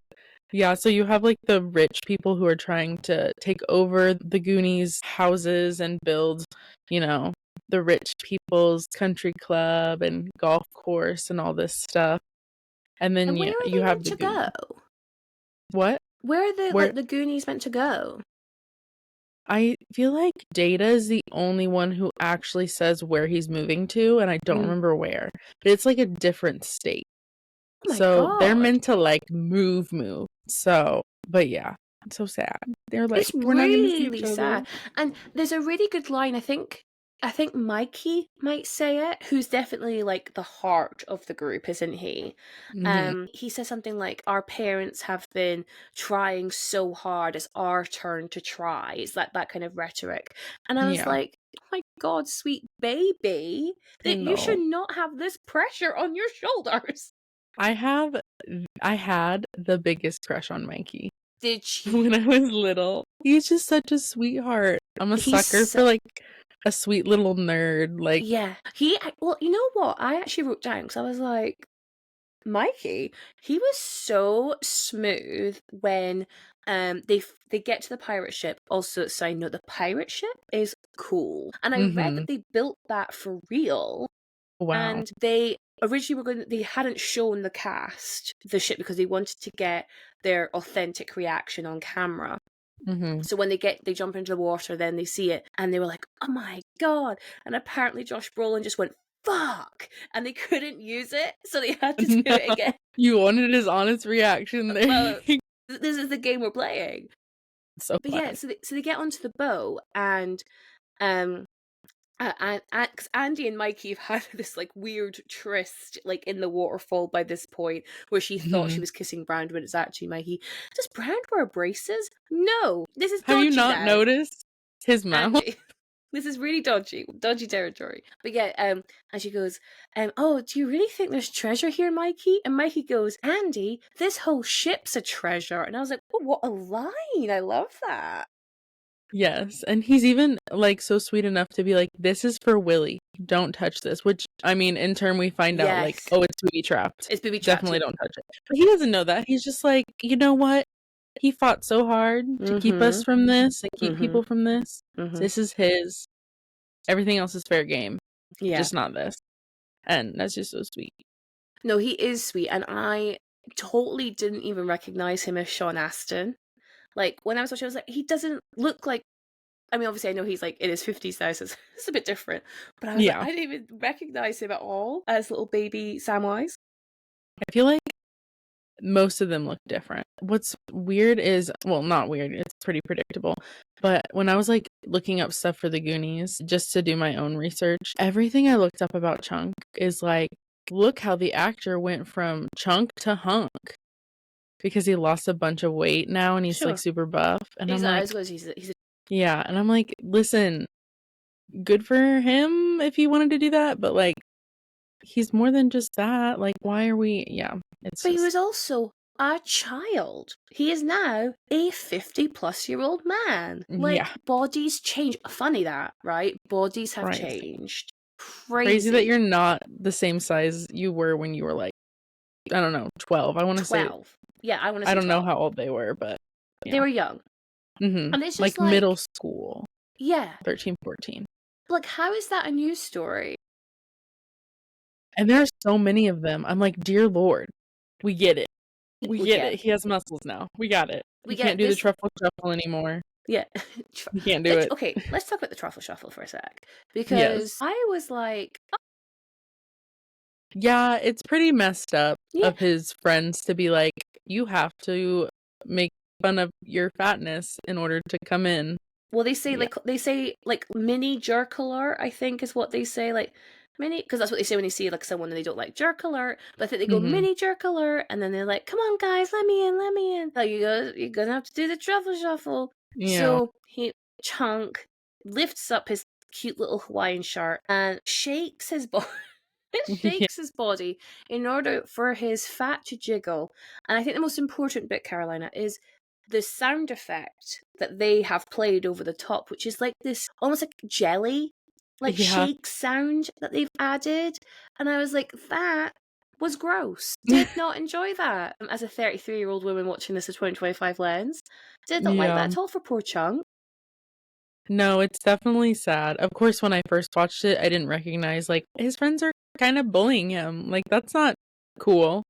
yeah, so you have like the rich people who are trying to take over the Goonies houses and build, you know, the rich people's country club and golf course and all this stuff. And then And where are you they have meant the to Goonies. go? What? Where are the Goonies meant to go? I feel like Data is the only one who actually says where he's moving to, and I don't remember where. But it's like a different state. Oh my So they're god. meant to like move. So, but yeah, it's so sad. They're like, It's we're not going to see really each other. sad. And there's a really good line, I think Mikey might say it, who's definitely like the heart of the group, isn't he? He says something like, our parents have been trying so hard, it's our turn to try. It's that kind of rhetoric. And I was like, oh my god, sweet baby, that you should not have this pressure on your shoulders. I had the biggest crush on Mikey. Did you? When I was little. He's just such a sweetheart. I'm a sucker for like a sweet little nerd. Like, yeah, well, you know what? I actually wrote down because I was like, Mikey, he was so smooth when they get to the pirate ship. Also, side note, the pirate ship is cool, and I read that they built that for real. wow. And they originally they hadn't shown the cast the ship because they wanted to get their authentic reaction on camera. So when they jump into the water, then they see it, and they were like, "Oh my god!" And apparently, Josh Brolin just went, "Fuck!" and they couldn't use it, so they had to do it again. You wanted his honest reaction there. Well, this is the game we're playing. So but yeah, so they get onto the boat, and cause Andy and Mikey have had this like weird tryst like in the waterfall by this point where she thought she was kissing Brand when it's actually Mikey. Does Brand wear braces? No, this is dodgy. Have you not noticed his mouth? Andy, this is really dodgy territory. But yeah, and she goes, oh, do you really think there's treasure here, Mikey? And Mikey goes, Andy, this whole ship's a treasure. And I was like, oh, what a line! I love that. Yes, and he's even like so sweet enough to be like, this is for Willie, don't touch this, which I mean in turn we find out like, oh, it's booby trapped. It's booby trapped. Definitely don't touch it. But he doesn't know that. He's just like, you know what, he fought so hard to keep us from this and keep people from this. This is his. Everything else is fair game, just not this. And that's just so sweet. No, he is sweet, and I totally didn't even recognize him as Sean Astin. Like, when I was watching, I was like, he doesn't look like... I mean, obviously, I know he's, like, in his 50s now, so it's a bit different. But I was like, I didn't even recognize him at all as little baby Samwise. I feel like most of them look different. What's weird is... Well, not weird. It's pretty predictable. But when I was, like, looking up stuff for the Goonies, just to do my own research, everything I looked up about Chunk is, like, look how the actor went from Chunk to Hunk. because he lost a bunch of weight now and he's like Sure. super buff. And I'm He's like, as good as he's a yeah. And I'm like, listen, good for him if he wanted to do that, but like, he's more than just that. Like, why are we? Yeah, it's but he just, was also a child. He is now a 50-plus-year-old man. Like, yeah, bodies change. Funny that, right? Bodies have crazy. changed. Crazy that Crazy. you're not the same size you were when you were like, I don't know, 12. I want to say, 12. Yeah, I want to I say don't know 12. how old they were, but They yeah. were young. Mm-hmm. And it's just Like middle like, school, yeah. 13, 14. Like, how is that a news story? And there are so many of them. I'm like, dear Lord, we get it. We We get get it. He has muscles now. We got it. we He can't get do the this. truffle shuffle anymore. Yeah. He can't do it. Okay, let's talk about the truffle shuffle for a sec. Yes. Because I was like, oh, Yeah, it's pretty messed up yeah. of his friends to be like, you have to make fun of your fatness in order to come in. Well, Yeah. they say like mini jerk alert, I think is what they say. Like mini, because that's what they say when they see like someone and they don't like jerk alert. But I think they go Mm-hmm. mini jerk alert, and then they're like, "Come on, guys, let me in, let me in." Like you're gonna have to do the truffle shuffle. Yeah. So Chunk lifts up his cute little Hawaiian shirt and shakes his body. Yeah. Shakes his body in order for his fat to jiggle. And I think the most important bit, Carolina, is the sound effect that they have played over the top, which is like this almost like jelly, like Yeah. shake sound that they've added. And I was like, that was gross. Did not enjoy that. As a 33-year-old woman watching this at 2025 lens, did not like Yeah. that at all for poor Chunk. No, it's definitely sad. Of course, when I first watched it, I didn't recognize like his friends are kind of bullying him. Like that's not cool.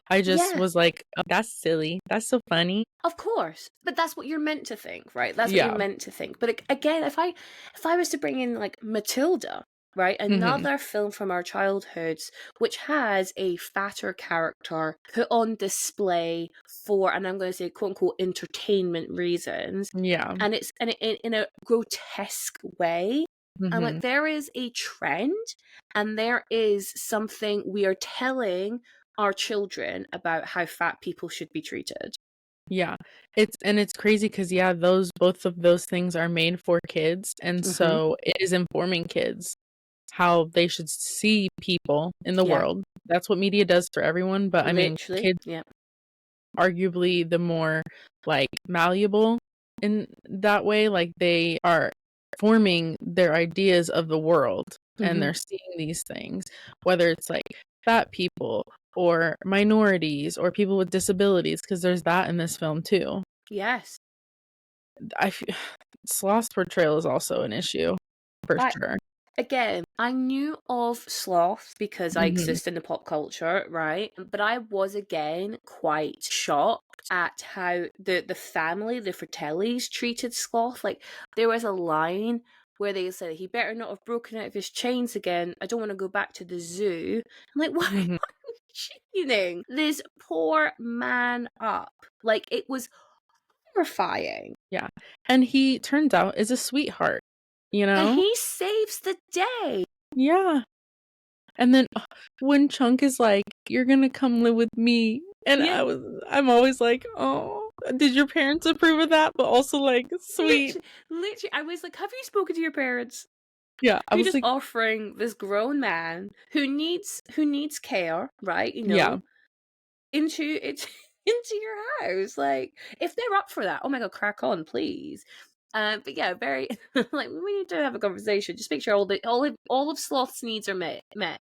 I just Yeah. was like, oh, that's silly. That's so funny. Of course, but that's what you're meant to think, right? That's what you're Yeah. meant to think. But again, if I was to bring in like Matilda, right, Mm-hmm. another film from our childhoods, which has a fatter character put on display for, and I'm going to say quote unquote entertainment reasons, Yeah. and it's in a grotesque way. I'm Mm-hmm. like, there is a trend, and there is something we are telling our children about how fat people should be treated. Yeah. It's crazy because yeah, those both of those things are made for kids, and Mm-hmm. so it is informing kids how they should see people in the Yeah. world. That's what media does for everyone, but I mean, Literally, kids yeah. arguably the more like malleable in that way, like they are forming their ideas of the world and Mm-hmm. they're seeing these things, whether it's like fat people or minorities or people with disabilities, because there's that in this film too. Yes. I feel Sloth's portrayal is also an issue for I sure. Again, I knew of Sloth because I Hmm. exist in the pop culture, right? But I was again quite shocked at how the family, the Fratellis, treated Sloth. Like there was a line where they said he better not have broken out of his chains again. I don't want to go back to the zoo. I'm like, why Hmm. are you chaining this poor man up? Like it was horrifying. Yeah, and he turns out is a sweetheart, you And know. he saves the day. Yeah. And then when Chunk is like, "You're gonna come live with me," and Yeah, I'm always like, "Oh, did your parents approve of that?" But also like, sweet. literally, I was like, have you spoken to your parents? Yeah, I You're was just like, offering this grown man who needs care, right? yeah, Into it into your house. Like, if they're up for that, oh my god, crack on, please. But yeah, very like we need to have a conversation. Just make sure all of Sloth's needs are met.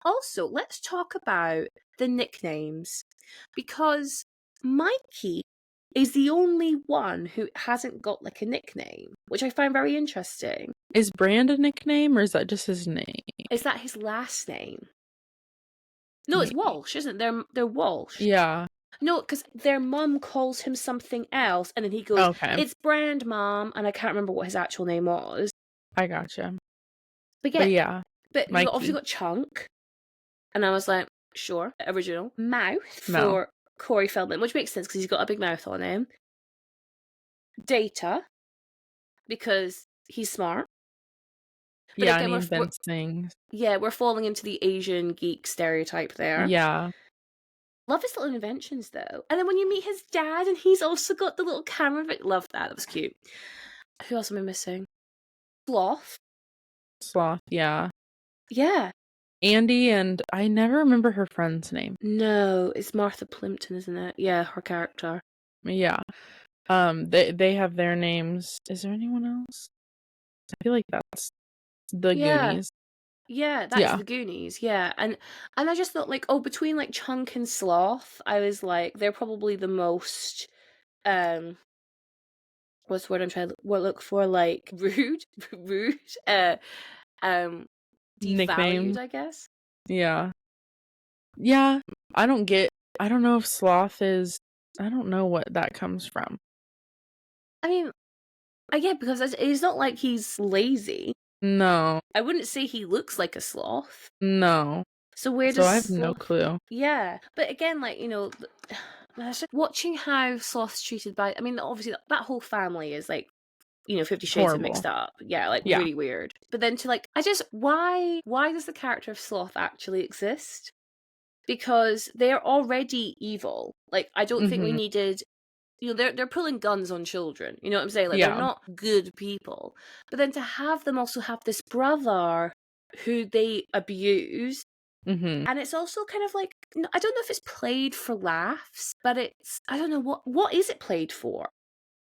Also, let's talk about the nicknames because Mikey is the only one who hasn't got like a nickname, which I find very interesting. is Brand a nickname or is that just his name? Is that his last name? No, it's Maybe. Walsh, isn't it? They're Walsh. Yeah. No, because their mum calls him something else, and then he goes, Okay, "It's Brand, Mom," and I can't remember what his actual name was. I gotcha. But But yeah, yeah, but you obviously Mikey, got Chunk, and I was like, sure, original. Mouth Mouth. for Corey Feldman, which makes sense because he's got a big mouth on him. Data, because he's smart. But Yeah, and again, he invents things. we're falling into the Asian geek stereotype there. Yeah. Love his little inventions though. And then when you meet his dad and he's also got the little camera, love that. That was cute. Who else am I missing? Sloth. Sloth, yeah. Yeah. Andy, and I never remember her friend's name. No, it's Martha Plimpton, isn't it? Yeah, her character. Yeah. They have their names. Is there anyone else? I feel like that's the Yeah. Goonies. Yeah, that is Yeah. the Goonies, yeah. And I just thought like, oh, between like Chunk and Sloth, I was like, they're probably the most what's the word I'm trying to look for? Like rude, rude, um, devalued, Nickname. I guess. Yeah. Yeah. I don't know if Sloth is, I don't know what that comes from. I mean, I get because it's not like he's lazy. No. I wouldn't say he looks like a sloth. No. So where So does I have no sloth? clue. Yeah, but again, like it's just watching how Sloth's treated by. I mean, obviously that whole family is like 50 Shades of Horrible. mixed up. Yeah, like Yeah. really weird. But then to like, why does the character of Sloth actually exist? Because they're already evil. Like, I don't think we Mhm. needed. They're pulling guns on children. You know what I'm saying? Like, they're Yeah. not good people. But then to have them also have this brother who they abuse. Mhm. And it's also kind of like, I don't know if it's played for laughs, but I don't know, what is it played for?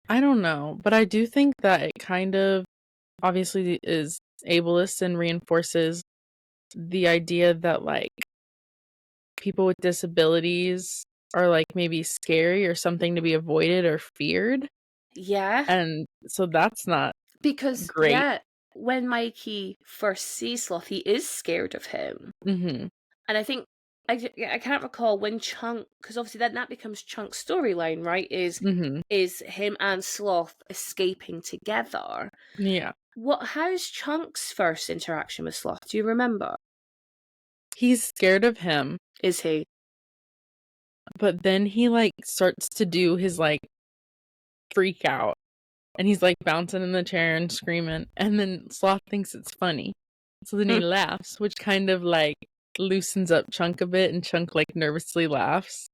I don't know, but I do think that it kind of obviously is ableist and reinforces the idea that like people with disabilities are like maybe scary or something to be avoided or feared. Yeah. And so that's not Because, great. yeah, when Mikey first sees Sloth, he is scared of him. Mhm. And I think, I can't recall when Chunk, because obviously then that becomes Chunk's storyline, right? Mhm. Is him and Sloth escaping together. Yeah. How's Chunk's first interaction with Sloth? Do you remember? He's scared of him, Is he? but then he like starts to do his like freak out and he's like bouncing in the chair and screaming and then Sloth thinks it's funny. So then he Mm, laughs, which kind of like loosens up Chunk a bit and Chunk like nervously laughs.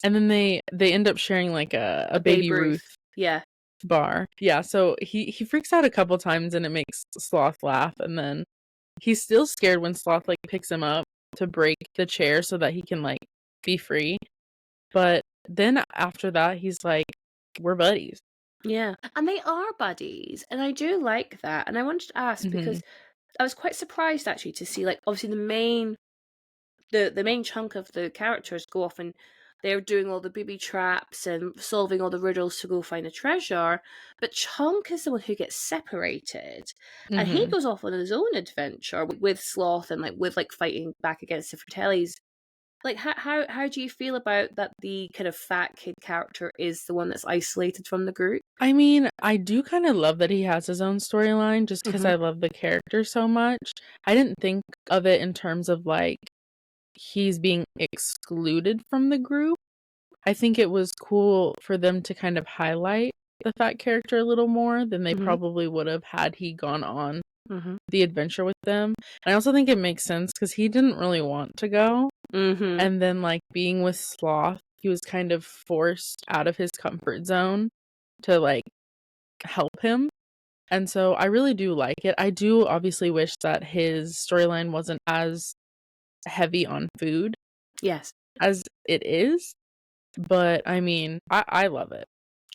And then they end up sharing like a a Babe Baby Ruth Ruth. Yeah. bar. Yeah, so he freaks out a couple times and it makes Sloth laugh and then he's still scared when Sloth like picks him up to break the chair so that he can like be free. But then after that he's like, we're buddies. Yeah. And they are buddies. And I do like that. And I wanted to ask Mhm. because I was quite surprised actually to see like obviously the main chunk of the characters go off and they're doing all the booby traps and solving all the riddles to go find a treasure. But Chunk is the one who gets separated, and he Mhm. goes off on his own adventure with Sloth and like with like fighting back against the Fratellis. Like how do you feel about that? The kind of fat kid character is the one that's isolated from the group. I mean, I do kind of love that he has his own storyline just because Mm-hmm. I love the character so much. I didn't think of it in terms of like he's being excluded from the group. I think it was cool for them to kind of highlight the fat character a little more than they Mm-hmm. probably would have had he gone on Mm-hmm. the adventure with them. And I also think it makes sense because he didn't really want to go. Mm-hmm. And then, like, being with Sloth, he was kind of forced out of his comfort zone to, like, help him. And so I really do like it. I do obviously wish that his storyline wasn't as heavy on food Yes. as it is. But I mean, I love it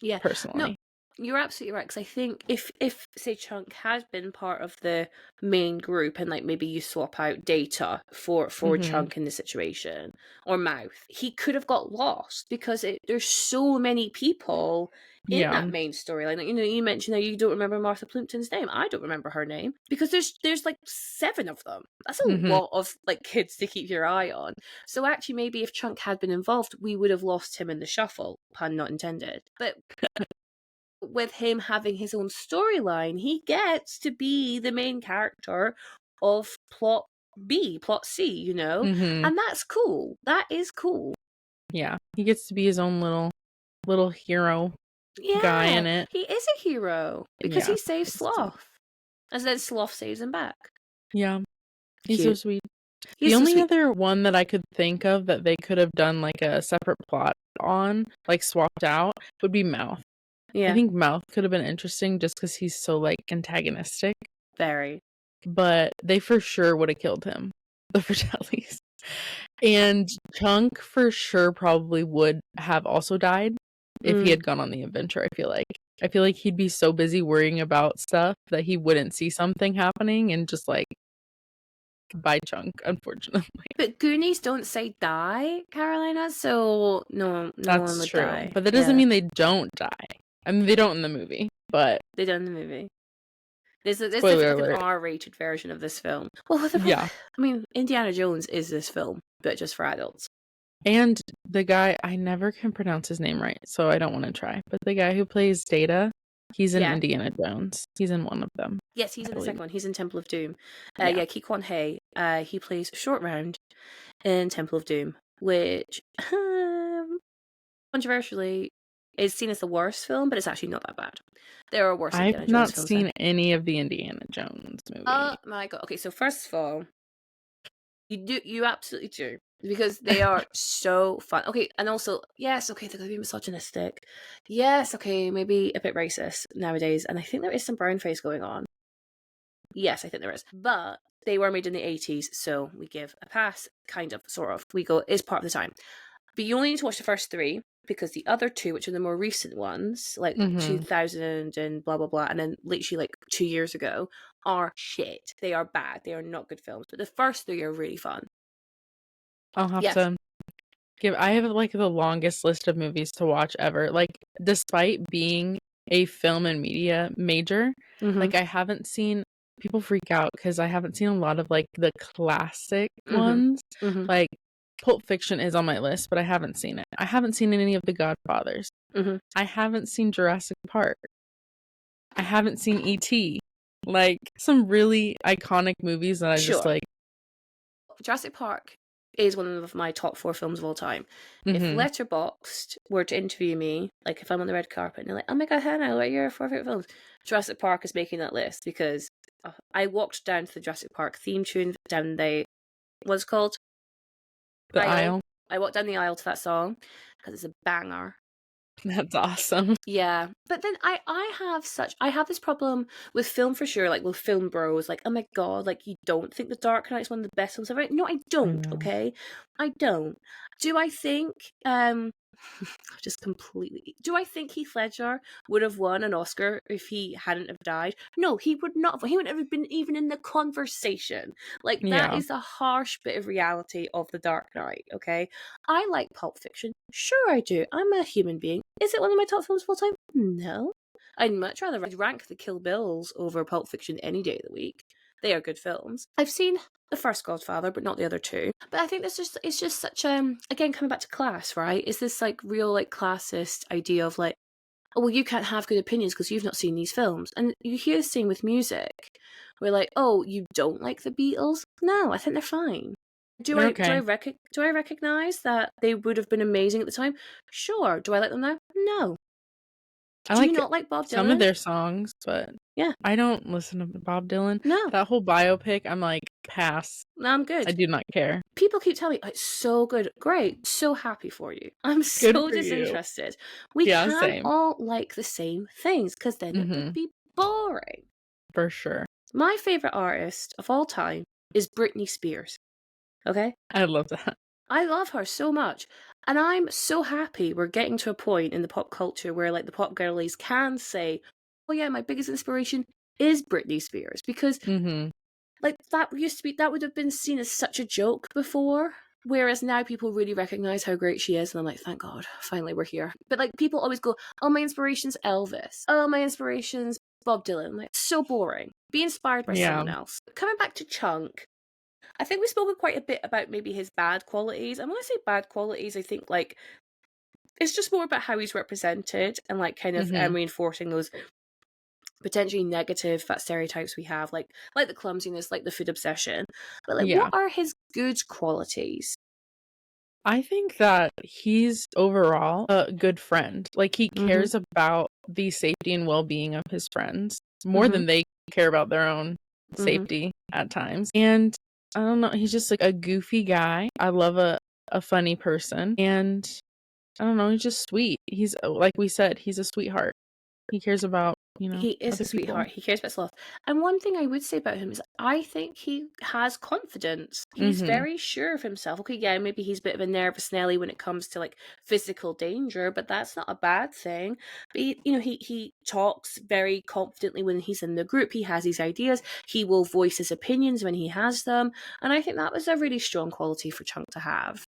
Yeah. No, personally. you're absolutely right. Because I think if say Chunk has been part of the main group and like maybe you swap out Data for Mhm. Chunk in the situation or Mouth, he could have got lost because there's so many people in that Yeah. main storyline. Like, you mentioned that you don't remember Martha Plimpton's name. I don't remember her name because there's like 7 of them. That's a Mhm. lot of like kids to keep your eye on. So actually, maybe if Chunk had been involved, we would have lost him in the shuffle. Pun not intended. But with him having his own storyline, he gets to be the main character of plot C, Mhm. and that's cool. That is cool. Yeah. He gets to be his own little hero guy Yeah, in it. he is a hero because Yeah. he saves It's cute. Sloth, and then Sloth saves him back. Yeah. He's so Cute. sweet. The He's so only sweet. other one that I could think of that they could have done like a separate plot on, like swapped out, would be Mouth. I Yeah, think Mouth could have been interesting just because he's so like antagonistic, very. but they for sure would have killed him, the Fratellis. And Chunk for sure probably would have also died if he Mm. had gone on the adventure, I feel like. I feel like he'd be so busy worrying about stuff that he wouldn't see something happening and just like by Chunk, unfortunately. But Goonies don't say die, Carolina, so no one That's would true. die. But that doesn't Yeah, mean they don't die. I mean, they don't in the movie, but they done the movie. There's definitely spoiler like an alert. R-rated version of this film. Well, Yeah. I mean, Indiana Jones is this film, but just for adults. And the guy, I never can pronounce his name right, so I don't want to try. But the guy who plays Data, he's in Yeah. Indiana Jones. He's in one of them. Yes, he's I in the believe. second one. He's in Temple of Doom. Yeah. Yeah, Ki Kwan Hay. He plays Short Round in Temple of Doom, which controversially is seen as the worst film, but it's actually not that bad. There are worse Indiana I've Jones not films. seen any of the Indiana Jones movies. Oh my god. Okay, so first of all, you absolutely do. Because they are so fun. Okay, and also, yes, okay, they're gonna be misogynistic. Yes, okay, maybe a bit racist nowadays, and I think there is some brown face going on. Yes, I think there is. But they were made in the 80s, so we give a pass, kind of, sort of. We go, is part of the time. But you only need to watch the first three, because the other two, which are the more recent ones, like 2000 and blah, blah, blah, and then literally like 2 years ago, are shit. They are bad. They are not good films. But the first three are really fun. I'll have Yes. to I have like the longest list of movies to watch ever. Like, despite being a film and media major, like I haven't seen people freak out because I haven't seen a lot of like the classic ones. Like Pulp Fiction is on my list, but I haven't seen it. I haven't seen any of the Godfathers. I haven't seen Jurassic Park. I haven't seen E.T. Like some really iconic movies that I just like. Jurassic Park is one of my top 4 films of all time. If Letterboxd were to interview me, like if I'm on the red carpet and they're like, "Oh my god, Hannah, what are your 4 favorite films?" Jurassic Park is making that list because I walked down to the Jurassic Park theme tune down what's it called? The aisle. I walked down the aisle to that song because it's a banger. That's awesome. Yeah, but then I have this problem with film for sure, like with film bros, like, oh my god, like you don't think The Dark Knight's one of the best films ever? No, I don't. Okay, I don't. Do I think just completely? Do I think Heath Ledger would have won an Oscar if he hadn't have died? No, he would not. He wouldn't have been even in the conversation. Like that is a harsh bit of reality of The Dark Knight. Okay, I like Pulp Fiction. Sure, I do. I'm a human being. Is it one of my top films of all time? No. I'd much rather rank the Kill Bills over Pulp Fiction any day of the week. They are good films. I've seen the first Godfather, but not the other two. But I think it's just such again coming back to class, right? Is this like real like classist idea of like, oh well, you can't have good opinions because you've not seen these films, and you hear this thing with music, where like, oh, you don't like the Beatles? No, I think they're fine. Do I recognize that they would have been amazing at the time? Sure. Do I like them now? No. Do you not like Bob Dylan? Some of their songs, but yeah, I don't listen to Bob Dylan. No. That whole biopic, I'm like, pass. No, I'm good. I do not care. People keep telling me, oh, it's so good. Great. So happy for you. I'm so disinterested. We can't all like the same things because then it would be boring. For sure. My favorite artist of all time is Britney Spears. Okay? I love that. I love her so much. And I'm so happy we're getting to a point in the pop culture where like the pop girlies can say, oh yeah, my biggest inspiration is Britney Spears. Because like that would have been seen as such a joke before. Whereas now people really recognize how great she is. And I'm like, thank God, finally we're here. But like people always go, oh, my inspiration's Elvis. Oh, my inspiration's Bob Dylan. I'm like, so boring. Be inspired by someone else. Coming back to Chunk, I think we've spoken quite a bit about maybe his bad qualities. And when I say bad qualities, I think like it's just more about how he's represented and like kind of reinforcing those potentially negative stereotypes we have, like the clumsiness, like the food obsession. But like, what are his good qualities? I think that he's overall a good friend. Like he cares about the safety and well-being of his friends more than they care about their own safety at times. And I don't know, he's just like a goofy guy. I love a funny person, and I don't know, he's just sweet. He's like we said, he's a sweetheart. He cares about, He is other a people. sweetheart. He cares about Sloth. And one thing I would say about him is I think he has confidence. He's Mhm. very sure of himself. Okay, yeah, maybe he's a bit of a nervous Nelly when it comes to like physical danger, but that's not a bad thing. But he talks very confidently when he's in the group. He has his ideas. He will voice his opinions when he has them. And I think that was a really strong quality for Chunk to have.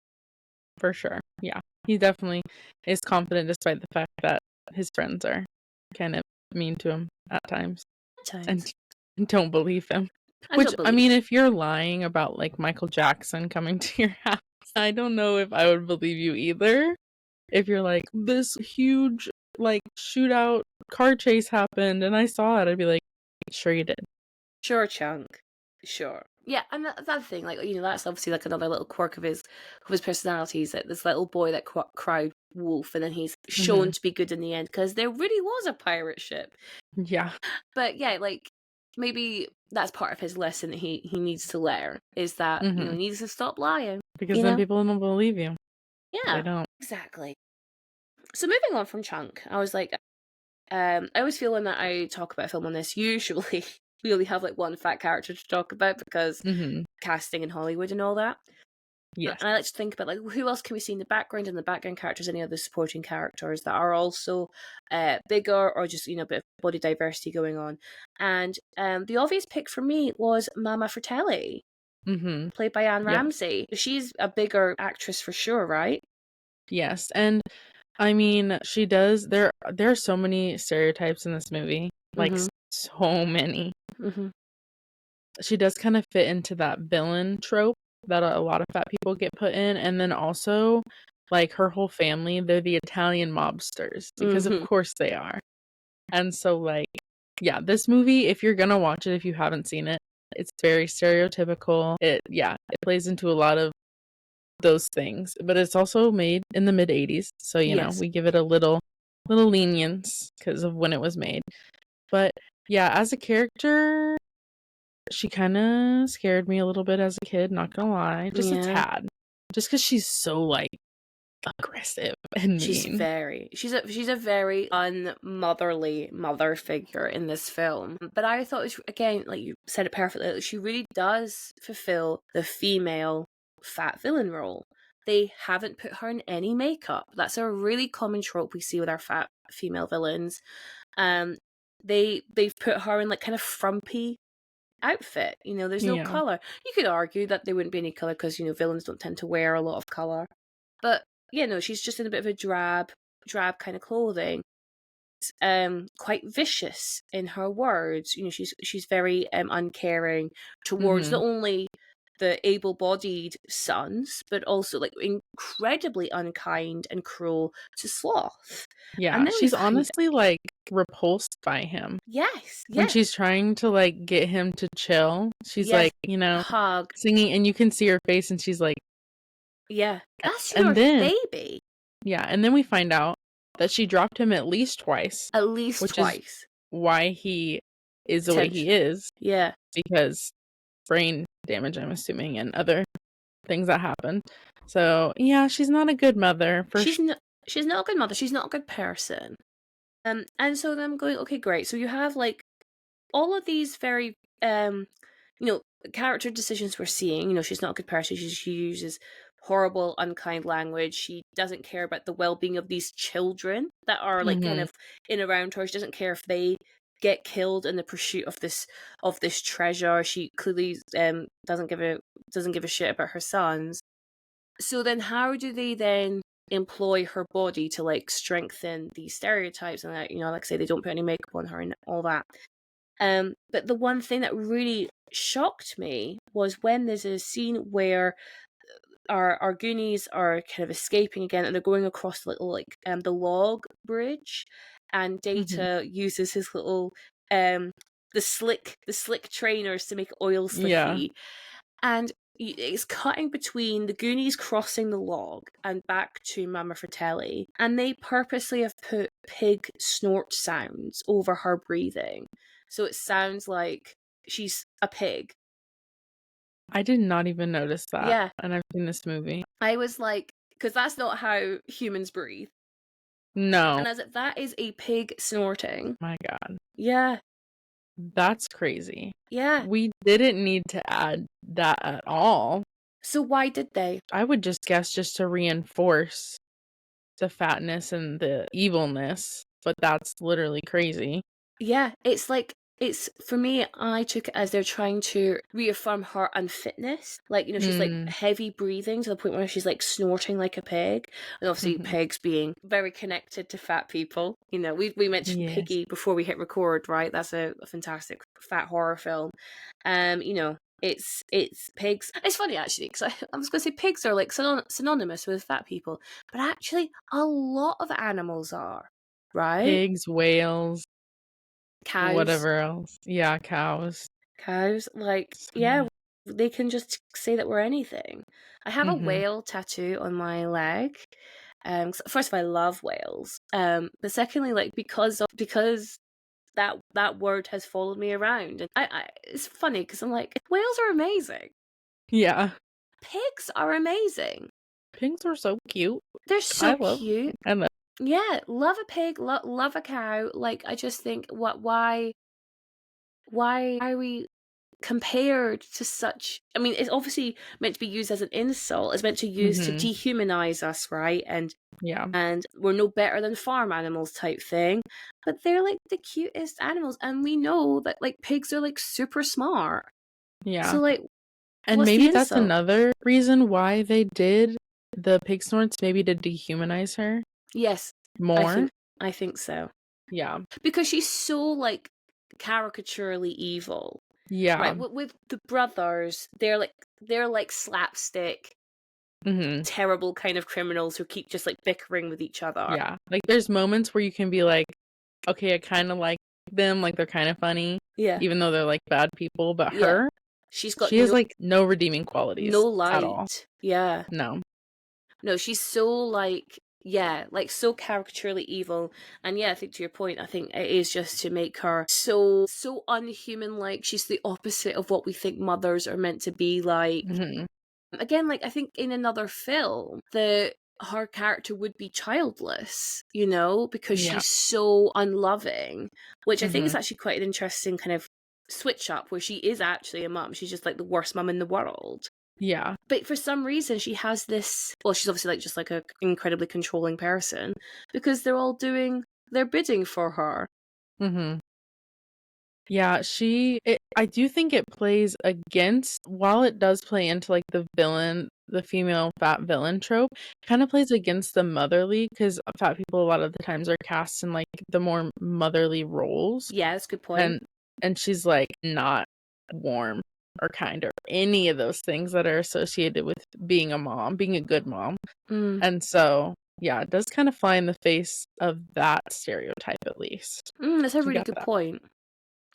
For sure. Yeah. He definitely is confident despite the fact that his friends are kind of mean to him at times At times. and don't believe him. I Which, don't I believe mean, him. if you're lying about like Michael Jackson coming to your house, I don't know if I would believe you either. If you're like, this huge like shootout car chase happened and I saw it, I'd be like, sure you did. Sure, Chunk. Sure. Yeah, and that thing, like that's obviously like another little quirk of his personality. Is that this little boy that cried wolf, and then he's shown Mhm. to be good in the end because there really was a pirate ship. Yeah. But yeah, like maybe that's part of his lesson that he needs to learn is that he Mhm. needs to stop lying. Because then people don't believe you. They Yeah, don't. exactly. So moving on from Chunk, I was like, I always feel when that I talk about a film on this, usually we only have like one fat character to talk about because Mhm. casting in Hollywood and all that. Yes. And I like to think about like who else can we see in the background and the background characters, any other supporting characters that are also bigger or just a bit of body diversity going on. And the obvious pick for me was Ma Fratelli, Mhm. played by Anne Yep. Ramsey. She's a bigger actress for sure, right? Yes. And I mean, she does there are so many stereotypes in this movie. Like Mm-hmm. so many. Mm-hmm. She does kind of fit into that villain trope that a lot of fat people get put in, and then also like her whole family, they're the Italian mobsters because of Mm-hmm. course they are. And so like yeah, this movie, if you're gonna watch it if you haven't seen it, it's very stereotypical. It plays into a lot of those things, but it's also made in the mid 80s, so Yes. we give it a little lenience because of when it was made. But yeah, as a character, she kind of scared me a little bit as a kid, not gonna lie, just a Yeah. tad. Just because she's so like aggressive and She's mean. she's a very unmotherly mother figure in this film. But I thought it was, again, like you said it perfectly, like, she really does fulfill the female fat villain role. They haven't put her in any makeup. That's a really common trope we see with our fat female villains. Um they've put her in like kind of frumpy outfit. There's no Yeah. color. You could argue that there wouldn't be any color because villains don't tend to wear a lot of color. But yeah, no, she's just in a bit of a drab kind of clothing. Quite vicious in her words. She's very uncaring towards Mm-hmm. not only the able-bodied sons, but also like incredibly unkind and cruel to Sloth. Yeah, And then we she's find, honestly like repulsed by him. yes, When she's yes, trying to like get him to chill, she's yes, like, hug, singing and you can see her face and she's like yeah, that's and your then baby. yeah, and then we find out that she dropped him at least twice, At least which is twice. why he is the way he Potential. is, Yeah. because brain damage, I'm assuming, and other things that happened. So, yeah, she's not a good mother for She's not she's not a good mother, she's not a good person. And so then I'm going, okay, great. So you have like all of these very you know, character decisions we're seeing. She's not a good person. She uses horrible, unkind language. She doesn't care about the well being of these children that are like kind Mhm. of in around her. She doesn't care if they get killed in the pursuit of this treasure. She clearly doesn't give a shit about her sons. So then how do they then employ her body to like strengthen these stereotypes and that, like I say, they don't put any makeup on her and all that. But the one thing that really shocked me was when there's a scene where our Goonies are kind of escaping again and they're going across the little like the log bridge, and Mhm. Data uses his little um the slick trainers to make it oil Yeah. slicky, and it's cutting between the Goonies crossing the log and back to Mama Fratelli, and they purposely have put pig snort sounds over her breathing. So it sounds like she's a pig. I did not even notice that, Yeah. and I've seen this movie. I was like, because that's not how humans breathe. No. And I was like, that is a pig snorting. My God. Yeah. That's crazy. Yeah. We didn't need to add that at all. So why did they? I would just guess just to reinforce the fatness and the evilness, but that's literally crazy. Yeah, it's like it's for me, I took it as they're trying to reaffirm her unfitness. Like, she's like Mm, heavy breathing to the point where she's like snorting like a pig. And obviously mhm. pigs being very connected to fat people. We mentioned Yes. Piggy before we hit record, right? That's a fantastic fat horror film. It's pigs. It's funny actually, because I was going to say pigs are like synonymous with fat people, but actually a lot of animals are, right? Pigs, whales, Cows. whatever else. Yeah, cows. Cows, like, So yeah, they can just say that we're anything. I have a mhm. whale tattoo on my leg. First of all, I love whales. But secondly, like because that word has followed me around, and I it's funny because I'm like, whales are amazing. Yeah. Pigs are amazing. Pigs are so cute. They're I so love cute. I love Yeah, love a pig, love a cow. Like, I just think, why are we compared to such? I mean, it's obviously meant to be used as an insult. It's meant to use to Mhm. dehumanize us, right? Yeah. And we're no better than farm animals type thing. But they're like the cutest animals, and we know that like pigs are like super smart. Yeah. So like, And what's the maybe that's insult? another reason why they did the pig snorts, maybe to dehumanize her Yes, I more. think I think so. Yeah. Because she's so like caricaturely evil. Yeah. Right, with the brothers, they're like slapstick Mhm. terrible kind of criminals who keep just like bickering with each other. Yeah. Like, there's moments where you can be like, "Okay, I kinda like them, like, they're kinda funny, Yeah. even though they're, like, bad people," but Yeah. her, She's got she has, like, no redeeming qualities no at all. light. Yeah. No. No, she's so like, yeah, like so caricaturely evil. And yeah, I think to your point, I think it is just to make her so unhuman like. She's the opposite of what we think mothers are meant to be like. Mhm. Again, like I think in another film, the her character would be childless, because Yeah. she's so unloving, which I think is Mhm. actually quite an interesting kind of switch up where she is actually a mum. She's just like the worst mum in the world. Yeah. But for some reason she has this, well, she's obviously like just like a incredibly controlling person because they're all doing their bidding for her. Mhm. Yeah, I do think it plays against, while it does play into, like, the female fat villain trope, kinda plays against the motherly, because fat people a lot of the times are cast in, like, the more motherly roles, Yeah, that's a good point. and she's, like, not warm or kind or any of those things that are associated with being a mom, being a good mom, Mm. and so, yeah, it does kinda fly in the face of that stereotype at least. That's a You really got good that. point.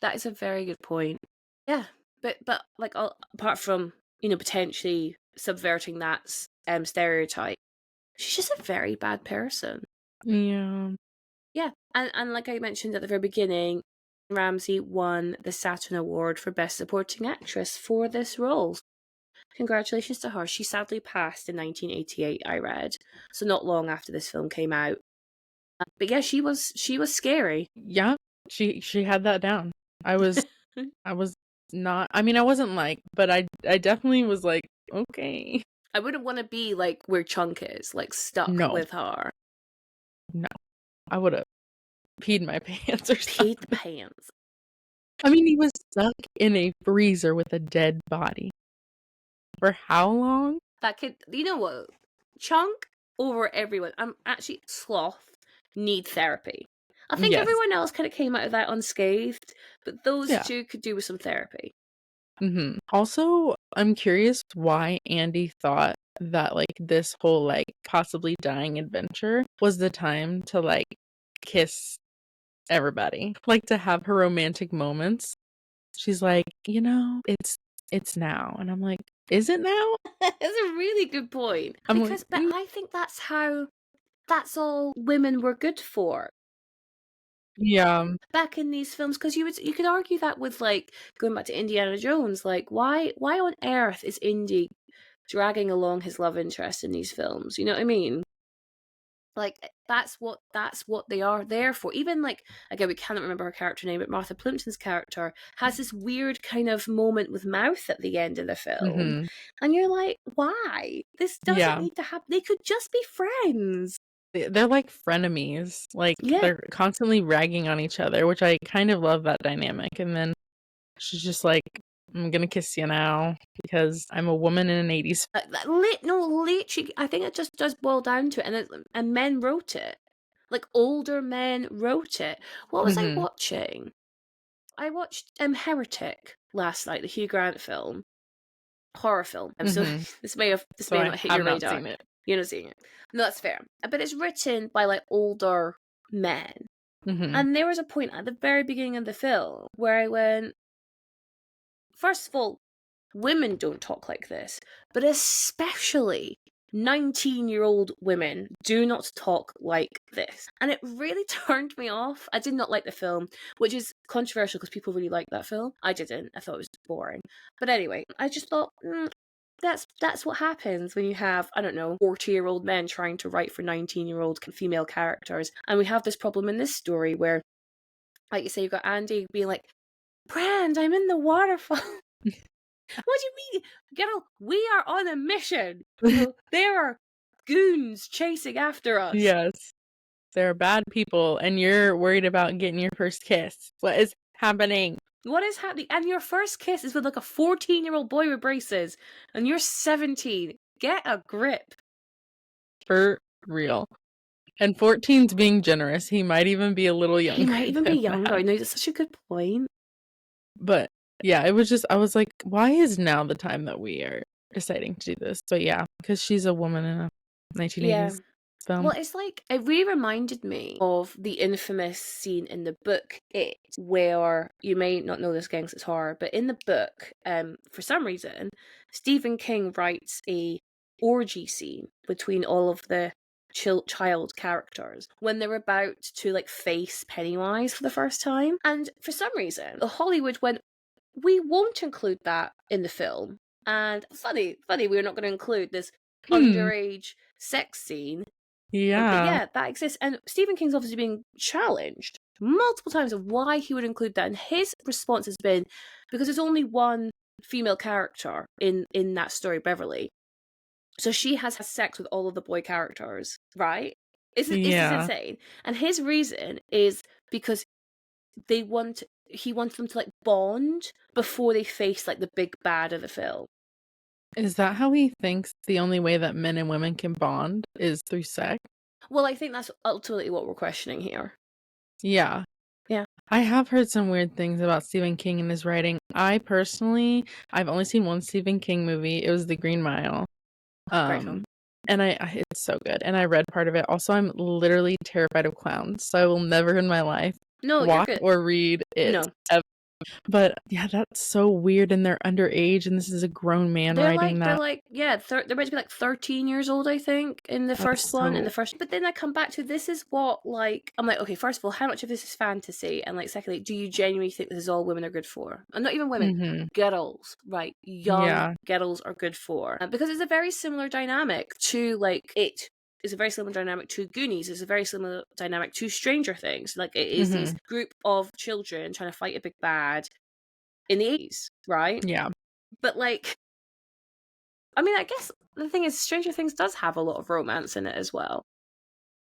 That is a very good point. Yeah, but like apart from potentially subverting that stereotype, she's just a very bad person. Yeah. Yeah, and like I mentioned at the very beginning, Ramsey won the Saturn Award for Best Supporting Actress for this role. Congratulations to her. She sadly passed in 1988. I read, so not long after this film came out. But yeah, she was scary. Yeah, she had that down. I was I was not, I mean, I wasn't like, but I definitely was like, "Okay." I wouldn't want to be like where Chunk is, like stuck No, with her. no. I would've peed my pants or Peed the something. pants. I mean, he was stuck in a freezer with a dead body. For how long? That could, you know what? Chunk over everyone. I'm actually Sloth need therapy. I think Yes. everyone else kind of came out of that unscathed, but those Yeah. two could do with some therapy. Mhm. Also, I'm curious why Andy thought that, like, this whole, like, possibly dying adventure was the time to, like, kiss everybody, like, to have her romantic moments. She's like, it's now." And I'm like, "Is it now?" That's a really good point. I'm like, But I think that's all women were good for. Yeah. back in these films, because you could argue that with like going back to Indiana Jones, like why on earth is Indy dragging along his love interest in these films? You know what I mean? Like that's what they are there for. Even like, again, we cannot remember her character name, but Martha Plimpton's character has this weird kind of moment with Mouth at the end of the film, Hmm. and you're like, why? This doesn't Yeah. need to happen. They could just be friends. They're like frenemies. Like Yeah. they're constantly ragging on each other, which I kind of love that dynamic. And then she's just like, I'm gonna kiss you now because I'm a woman in an 80s. Literally, I think it just does boil down to it, and men wrote it, like older men wrote it. What was I Hmm. watching? I watched Heretic last night, the Hugh Grant film, horror film. And so Hmm. this So may I not hit have your not radar. seen it. You're not seeing it. No, that's fair. But it's written by like older men. Hmm. And there was a point at the very beginning of the film where I went, first of all, women don't talk like this, but especially 19-year-old women do not talk like this. And it really turned me off. I did not like the film, which is controversial because people really like that film. I didn't. I thought it was boring. But anyway, I just thought, that's what happens when you have, I don't know, 40-year-old men trying to write for 19-year-old female characters. And we have this problem in this story where, like you say, you've got Andy being like, Brand, I'm in the waterfall. What do you mean? Girl, we are on a mission. You know, there are goons chasing after us. Yes. They're bad people, and you're worried about getting your first kiss. What is happening? What is happening? And your first kiss is with like a 14-year-old boy with braces, and you're 17. Get a grip. For real. And 14's being generous. He might even be a little younger. He might even be than younger. I that. know that's such a good point. But yeah, it was just, I was like, why is now the time that we are deciding to do this? But yeah, because she's a woman in a Yeah. 1980s film. Well, it's like, it really reminded me of the infamous scene in the book It, where you may not know this gang 'cause it's horror, but in the book, for some reason, Stephen King writes a orgy scene between all of the child characters when they're about to like face Pennywise for the first time. And for some reason, Hollywood went, we won't include that in the film. And funny, we're not going to include this underage sex scene. But Yeah. yeah, that exists. And Stephen King's obviously being challenged multiple times of why he would include that. And his response has been, because there's only one female character in that story, Beverly. So she has sex with all of the boy characters, right? Is this Yeah. insane? And his reason is because he wants them to like bond before they face like the big bad of the film. Is that how he thinks the only way that men and women can bond is through sex? Well, I think that's ultimately what we're questioning here. Yeah. Yeah. I have heard some weird things about Stephen King and his writing. I've only seen one Stephen King movie. It was The Green Mile. Great film. And it's so good. And I read part of it. Also, I'm literally terrified of clowns, so I will never in my life No, you're watch good. or read it. No. But yeah, that's so weird, and they're underage, and this is a grown man writing that. They're like, yeah, they're meant to be like 13 years old, I think, in the That's first one, so. but then I come back to, this is what, like, I'm like, okay, first of all, how much of this is fantasy? And like, secondly, do you genuinely think this is all women are good for? And not even women, Hmm. girls, right? Young Yeah. girls are good for. Because it's a very similar dynamic to, like, it's a very similar dynamic to Goonies. It's a very similar dynamic to Stranger Things. Like, it is these group of children trying to fight a big bad in the 80s, right? Yeah. But like, I mean, I guess the thing is, Stranger Things does have a lot of romance in it as well.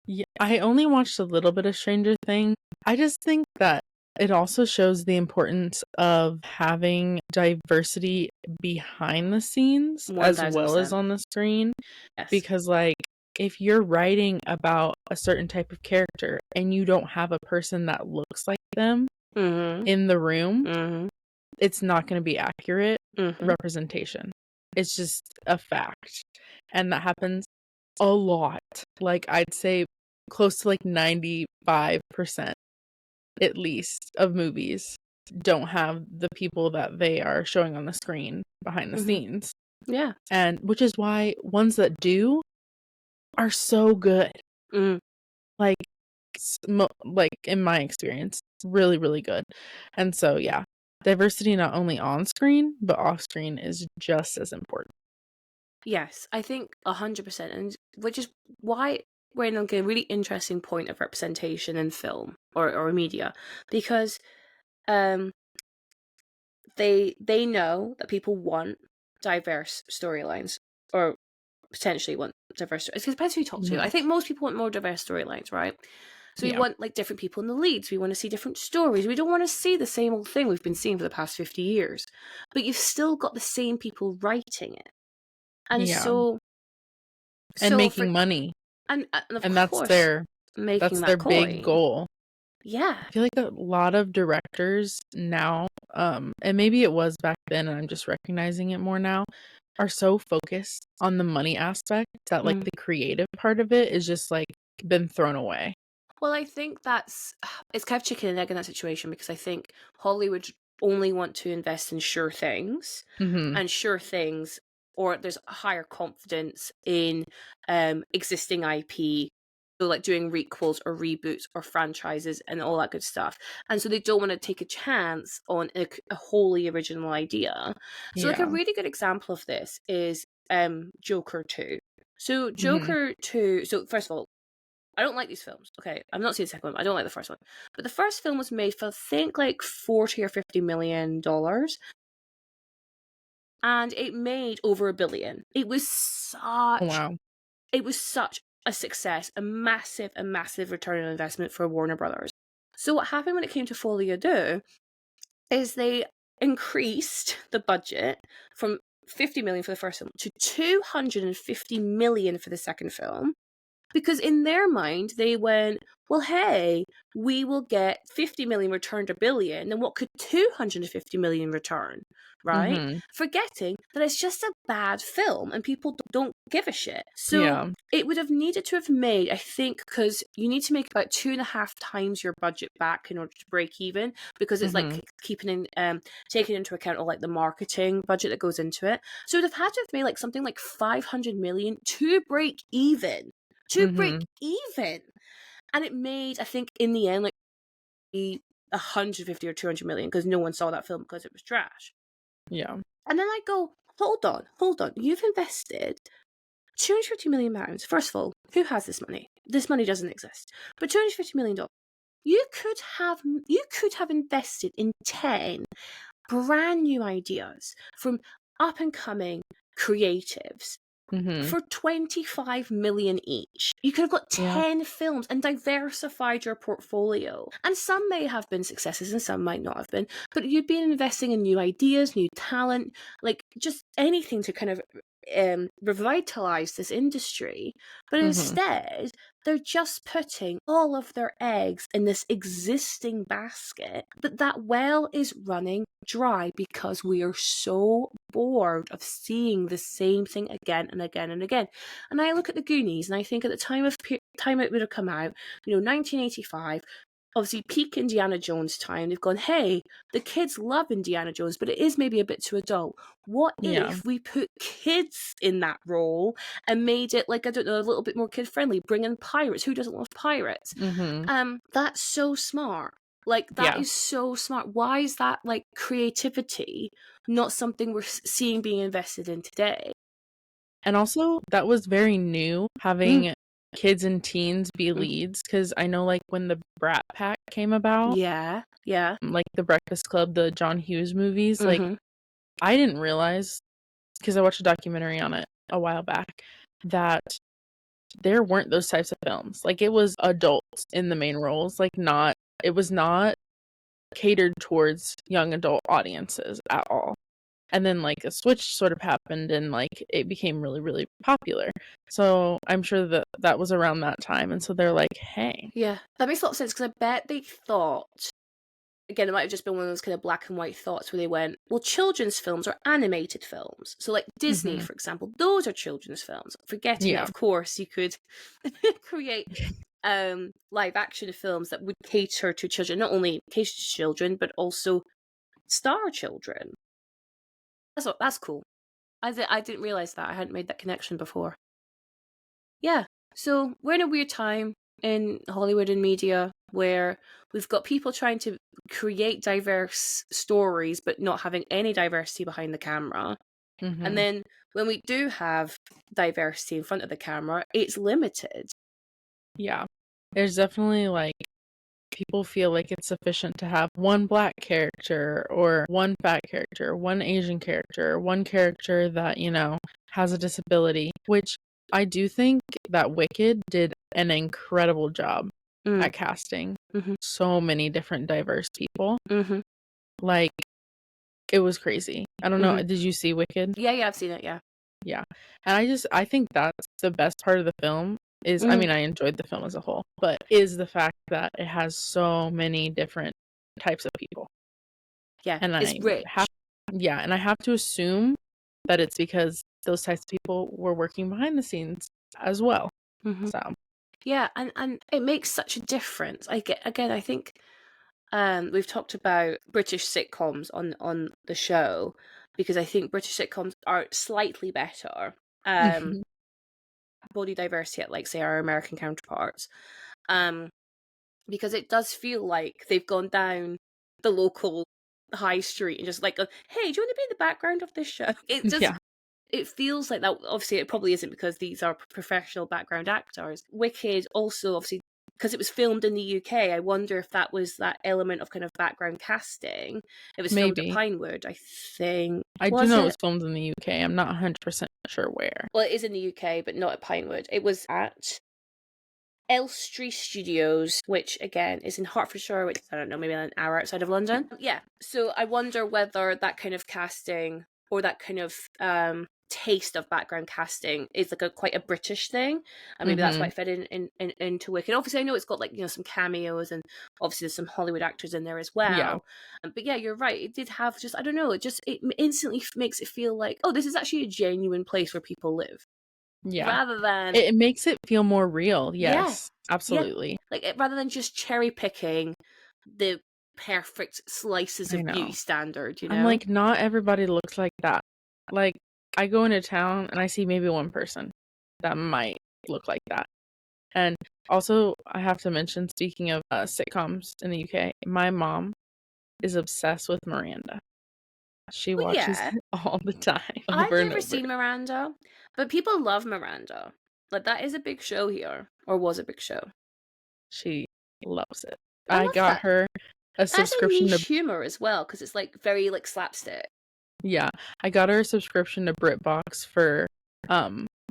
Yeah, I only watched a little bit of Stranger Things. I just think that it also shows the importance of having diversity behind the scenes as well as 1000%. on the screen. Yes. Because, like, if you're writing about a certain type of character and you don't have a person that looks like them in the room, it's not going to be accurate representation. It's just a fact. And that happens a lot. Like, I'd say close to like 95% at least of movies don't have the people that they are showing on the screen behind the scenes. Yeah. And which is why ones that do are so good. Like, like, in my experience, really, really good. And so, yeah, diversity not only on screen, but off screen is just as important. Yes, I think 100%, and which is why we're in like a really interesting point of representation in film or media, because um they know that people want diverse storylines, or potentially want diverse. It depends who you talk to. I Mhm. think most people want more diverse storylines, right? So we Yeah. want like different people in the leads. We want to see different stories. We don't want to see the same old thing we've been seeing for the past 50 years. But you've still got the same people writing it. And Yeah, and so for making money, and of and course making that's that their big coin. goal. Yeah. I feel like a lot of directors now, and maybe it was back then and I'm just recognizing it more now, are so focused on the money aspect that, like, Mm. the creative part of it is just, like, been thrown away. Well, I think that's it's kind of chicken and egg in that situation, because I think Hollywood only want to invest in sure things, Mhm. and sure things, or there's a higher confidence in existing IP. So like doing requels or reboots or franchises and all that good stuff. And so they don't want to take a chance on a wholly original idea. So like a Yeah. really good example of this is Joker 2. So Mhm. Joker 2, so first of all, I don't like these films. Okay, I've not seen the second one. I don't like the first one. But the first film was made for I think like 40 or $50 million, and it made over $1 billion. Oh, wow. It was such a success, a massive return on investment for Warner Brothers. So what happened when it came to Folie à Deux is they increased the budget from 50 million for the first film to 250 million for the second film, because in their mind they went, well, hey, we will get 50 million returned $1 billion, then what could 250 million return, right? Mhm. Forgetting that it's just a bad film and people don't give a shit. So Yeah. it would have needed to have made, I think, because you need to make about 2.5 times your budget back in order to break even, because it's like Mhm. keeping in taking into account all like the marketing budget that goes into it. So it would have had to have made like something like 500 million to break even, Mhm. and it made, I think, in the end, like 150 or 200 million, because no one saw that film because it was trash. Yeah. And then I go, hold on, you've invested 250 million pounds. First of all, who has this money? This money doesn't exist. But $250 million, you could have invested in 10 brand new ideas from up and coming creatives Mhm. for 25 million each. You could have got Yeah. 10 films and diversified your portfolio. And some may have been successes and some might not have been, but you'd been investing in new ideas, new talent, like just anything to kind of revitalize this industry. But Mhm. instead, they're just putting all of their eggs in this existing basket, but that well is running dry because we are so bored of seeing the same thing again and again and again. And I look at the Goonies and I think at the time it would have come out, 1985, obviously peak Indiana Jones time, they've gone, hey, the kids love Indiana Jones, but it is maybe a bit too adult. What Yeah. if we put kids in that role and made it like, I don't know, a little bit more kid friendly? Bring in pirates. Who doesn't love pirates? Mhm. That's so smart. Like, that Yeah. is so smart. Why is that, like, creativity not something we're seeing being invested in today? And also, that was very new, Mm. having kids and teens be Mm. leads, because I know, like, when the Brat Pack came about, Yeah, yeah. like, The Breakfast Club, the John Hughes movies, like, Mm-hmm. I didn't realize, because I watched a documentary on it a while back, that there weren't those types of films. Like, it was adults in the main roles, like, not it was not catered towards young adult audiences at all. And then, like, a switch sort of happened and, like, it became really, really popular. So, I'm sure that that was around that time, and so they're like, "Hey." Yeah, that makes a lot of sense, because I bet they thought, again, it might have just been one of those kind of black and white thoughts where they went, well, children's films are animated films. So, like Disney, Mhm. for example, those are children's films. Forgetting that, Yeah. of course, you could create live action films that would cater to children, not only cater to children, but also star children. That's cool. I didn't realize that. I hadn't made that connection before. Yeah. So we're in a weird time. in Hollywood and media where we've got people trying to create diverse stories but not having any diversity behind the camera. And then when we do have diversity in front of the camera, it's limited. Yeah. There's definitely like people feel like it's sufficient to have one black character or one fat character, one Asian character, one character that, you know, has a disability, which I do think that Wicked did an incredible job at casting so many different diverse people. Like, it was crazy. I don't know. Did you see Wicked? Yeah, I've seen it, yeah. Yeah. And I think that's the best part of the film is, I mean, I enjoyed the film as a whole, but is the fact that it has so many different types of people. Yeah, And it's rich. And I have to assume that it's because those types of people were working behind the scenes as well. So yeah, and it makes such a difference. I think we've talked about British sitcoms on the show because I think British sitcoms are slightly better body diversity at, like, say, our American counterparts, because it does feel like they've gone down the local high street and just like, hey, do you want to be in the background of this show? It just it feels like that. Obviously, it probably isn't because these are professional background actors. Wicked also, obviously, because it was filmed in the UK, I wonder if that was that element of kind of background casting. It was filmed at Pinewood, I think. I do know it was filmed in the UK. I'm not 100% sure where. Well, it is in the UK, but not at Pinewood. It was at Elstree Studios, which again is in Hertfordshire, which is, I don't know, maybe an hour outside of London. Yeah, so I wonder whether that kind of casting or that kind of taste of background casting is like quite a British thing, and maybe that's why it fed into Wicked. Obviously, I know it's got, like, you know, some cameos, and obviously there's some Hollywood actors in there as well. But yeah, you're right. It did have just, I don't know, it instantly makes it feel like, oh, this is actually a genuine place where people live. Yeah. Rather than it makes it feel more real. Yes, absolutely. Yeah. Like, rather than just cherry picking the perfect slices of beauty standard, you know? I'm like, not everybody looks like that. Like, I go into town and I see maybe one person that might look like that. And also, I have to mention, speaking of sitcoms in the UK, my mom is obsessed with Miranda. She watches it all the time. I've never seen Miranda, but people love Miranda. Like, that is a big show here, or was a big show. She loves it. I got her a subscription to humor as well, because it's like very like slapstick. Yeah, I got her a subscription to BritBox for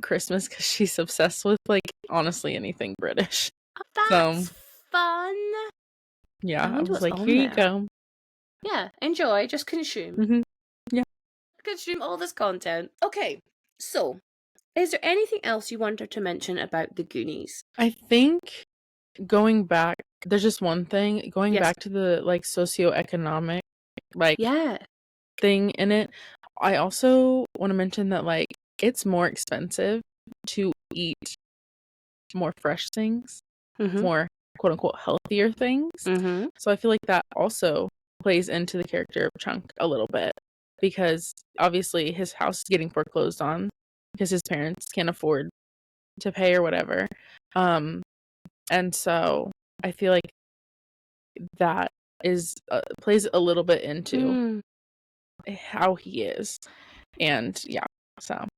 Christmas because she's obsessed with, like, honestly anything British. Oh, that's fun. Yeah, I was like, here you go. Yeah, enjoy. Just consume. Yeah. Consume all this content. Okay, so is there anything else you wanted to mention about the Goonies? I think going back, there's just one thing. Going back to the, like, socioeconomic, like, thing in it, I also want to mention that, like, it's more expensive to eat more fresh things, more quote-unquote healthier things. So I feel like that also plays into the character of Chunk a little bit, because obviously his house is getting foreclosed on because his parents can't afford to pay or whatever. And so I feel like that is plays a little bit into how he is. And yeah, so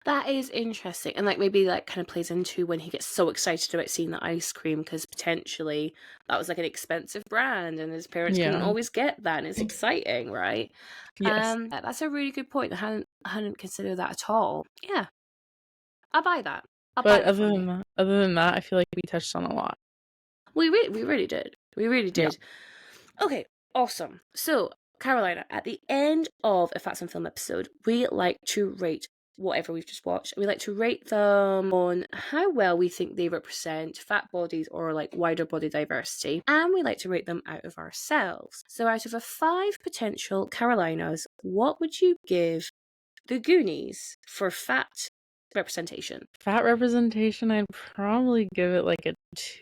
that is interesting. And, like, maybe that kind of plays into when he gets so excited about seeing the ice cream, because potentially that was like an expensive brand and his parents couldn't always get that, and it's exciting, right? Yes. That's a really good point. I hadn't considered that at all. Yeah, I'll buy that. But other than that, I feel like we touched on a lot. We really did. We really did. Yeah. Okay, awesome. So, Karolina, at the end of a Facts on Film episode, we like to rate whatever we've just watched. We like to rate them on how well we think they represent fat bodies or, like, wider body diversity, and we like to rate them out of ourselves. So out of a 5 potential Karolinas, what would you give the Goonies for fat representation? Fat representation, I'd probably give it like a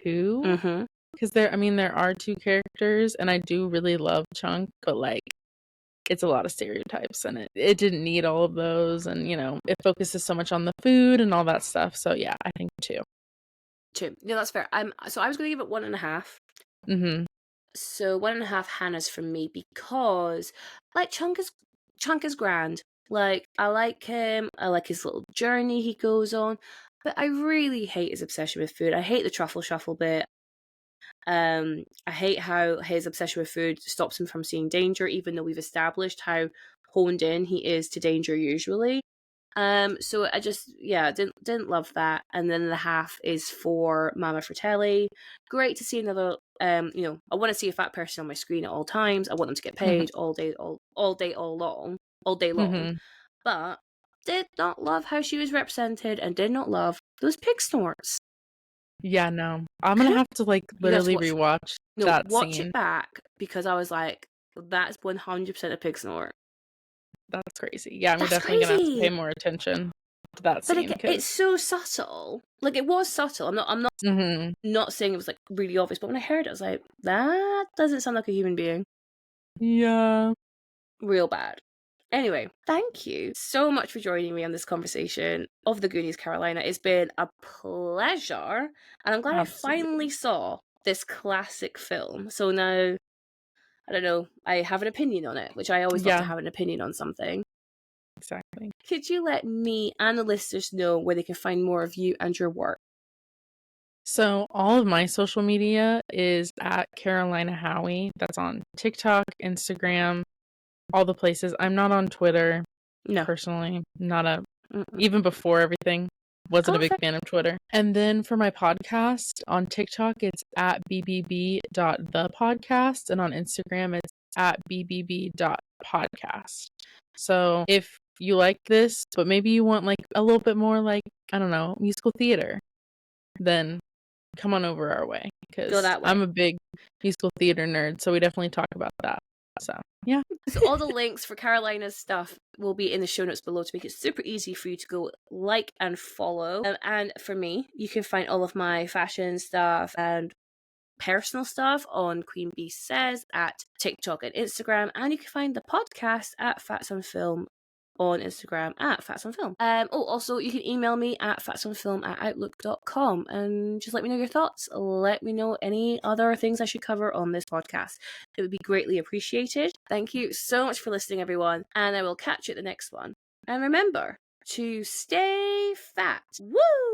2. Because there are 2 characters, and I do really love Chunk, but, like, it's a lot of stereotypes, and it didn't need all of those, and, you know, it focuses so much on the food and all that stuff. So yeah, I think 2. 2. No, that's fair. So I was going to give it 1.5. Mm-hmm. So 1.5 Hannah's from me because, like, Chunk is grand. Like, I like him. I like his little journey he goes on. But I really hate his obsession with food. I hate the truffle shuffle bit. I hate how his obsession with food stops him from seeing danger, even though we've established how honed in he is to danger usually. So I just didn't love that. And then the half is for Ma Fratelli. Great to see another. I want to see a fat person on my screen at all times. I want them to get paid all day, all day long. Mm-hmm. But did not love how she was represented, and did not love those pig snorts. Yeah, no. I'm gonna have to like You guys literally watch. rewatch No, that watch scene. it back because I was like, that's 100% a pig snort. That's crazy. Yeah, I'm That's definitely gonna have to crazy. pay more attention to that But scene like, it's because so subtle. Like, it was subtle. I'm mm-hmm. not saying it was like really obvious, but when I heard it, I was like, that doesn't sound like a human being. Yeah. Real bad. Anyway, thank you so much for joining me on this conversation of the Goonies, Carolina. It's been a pleasure, and I'm glad I Absolutely. finally saw this classic film. So now, I don't know, I have an opinion on it, which I always love to Yeah, have an opinion on something. exactly. Could you let me and the listeners know where they can find more of you and your work? So all of my social media is at Karolina Howie. That's on TikTok, Instagram, all the places. I'm not on Twitter No. personally. Not a Mm-mm. even before everything. Wasn't a Oh, big fan of Twitter. And then for my podcast on TikTok, it's at bbb.thepodcast. And on Instagram, it's at bbb.podcast. So if you like this, but maybe you want like a little bit more like, I don't know, musical theater, then come on over our way go because that way. I'm a big musical theater nerd. So we definitely talk about that. So yeah. So all the links for Carolina's stuff will be in the show notes below to make it super easy for you to go like and follow. And for me, you can find all of my fashion stuff and personal stuff on Queen Bee Says at TikTok and Instagram, and you can find the podcast at Fats on Film on Instagram at Fats on Film. Also, you can email me at fatsonfilm@outlook.com and just let me know your thoughts. Let me know any other things I should cover on this podcast. It would be greatly appreciated. Thank you so much for listening, everyone, and I will catch you at the next one. And remember to stay fat. Woo!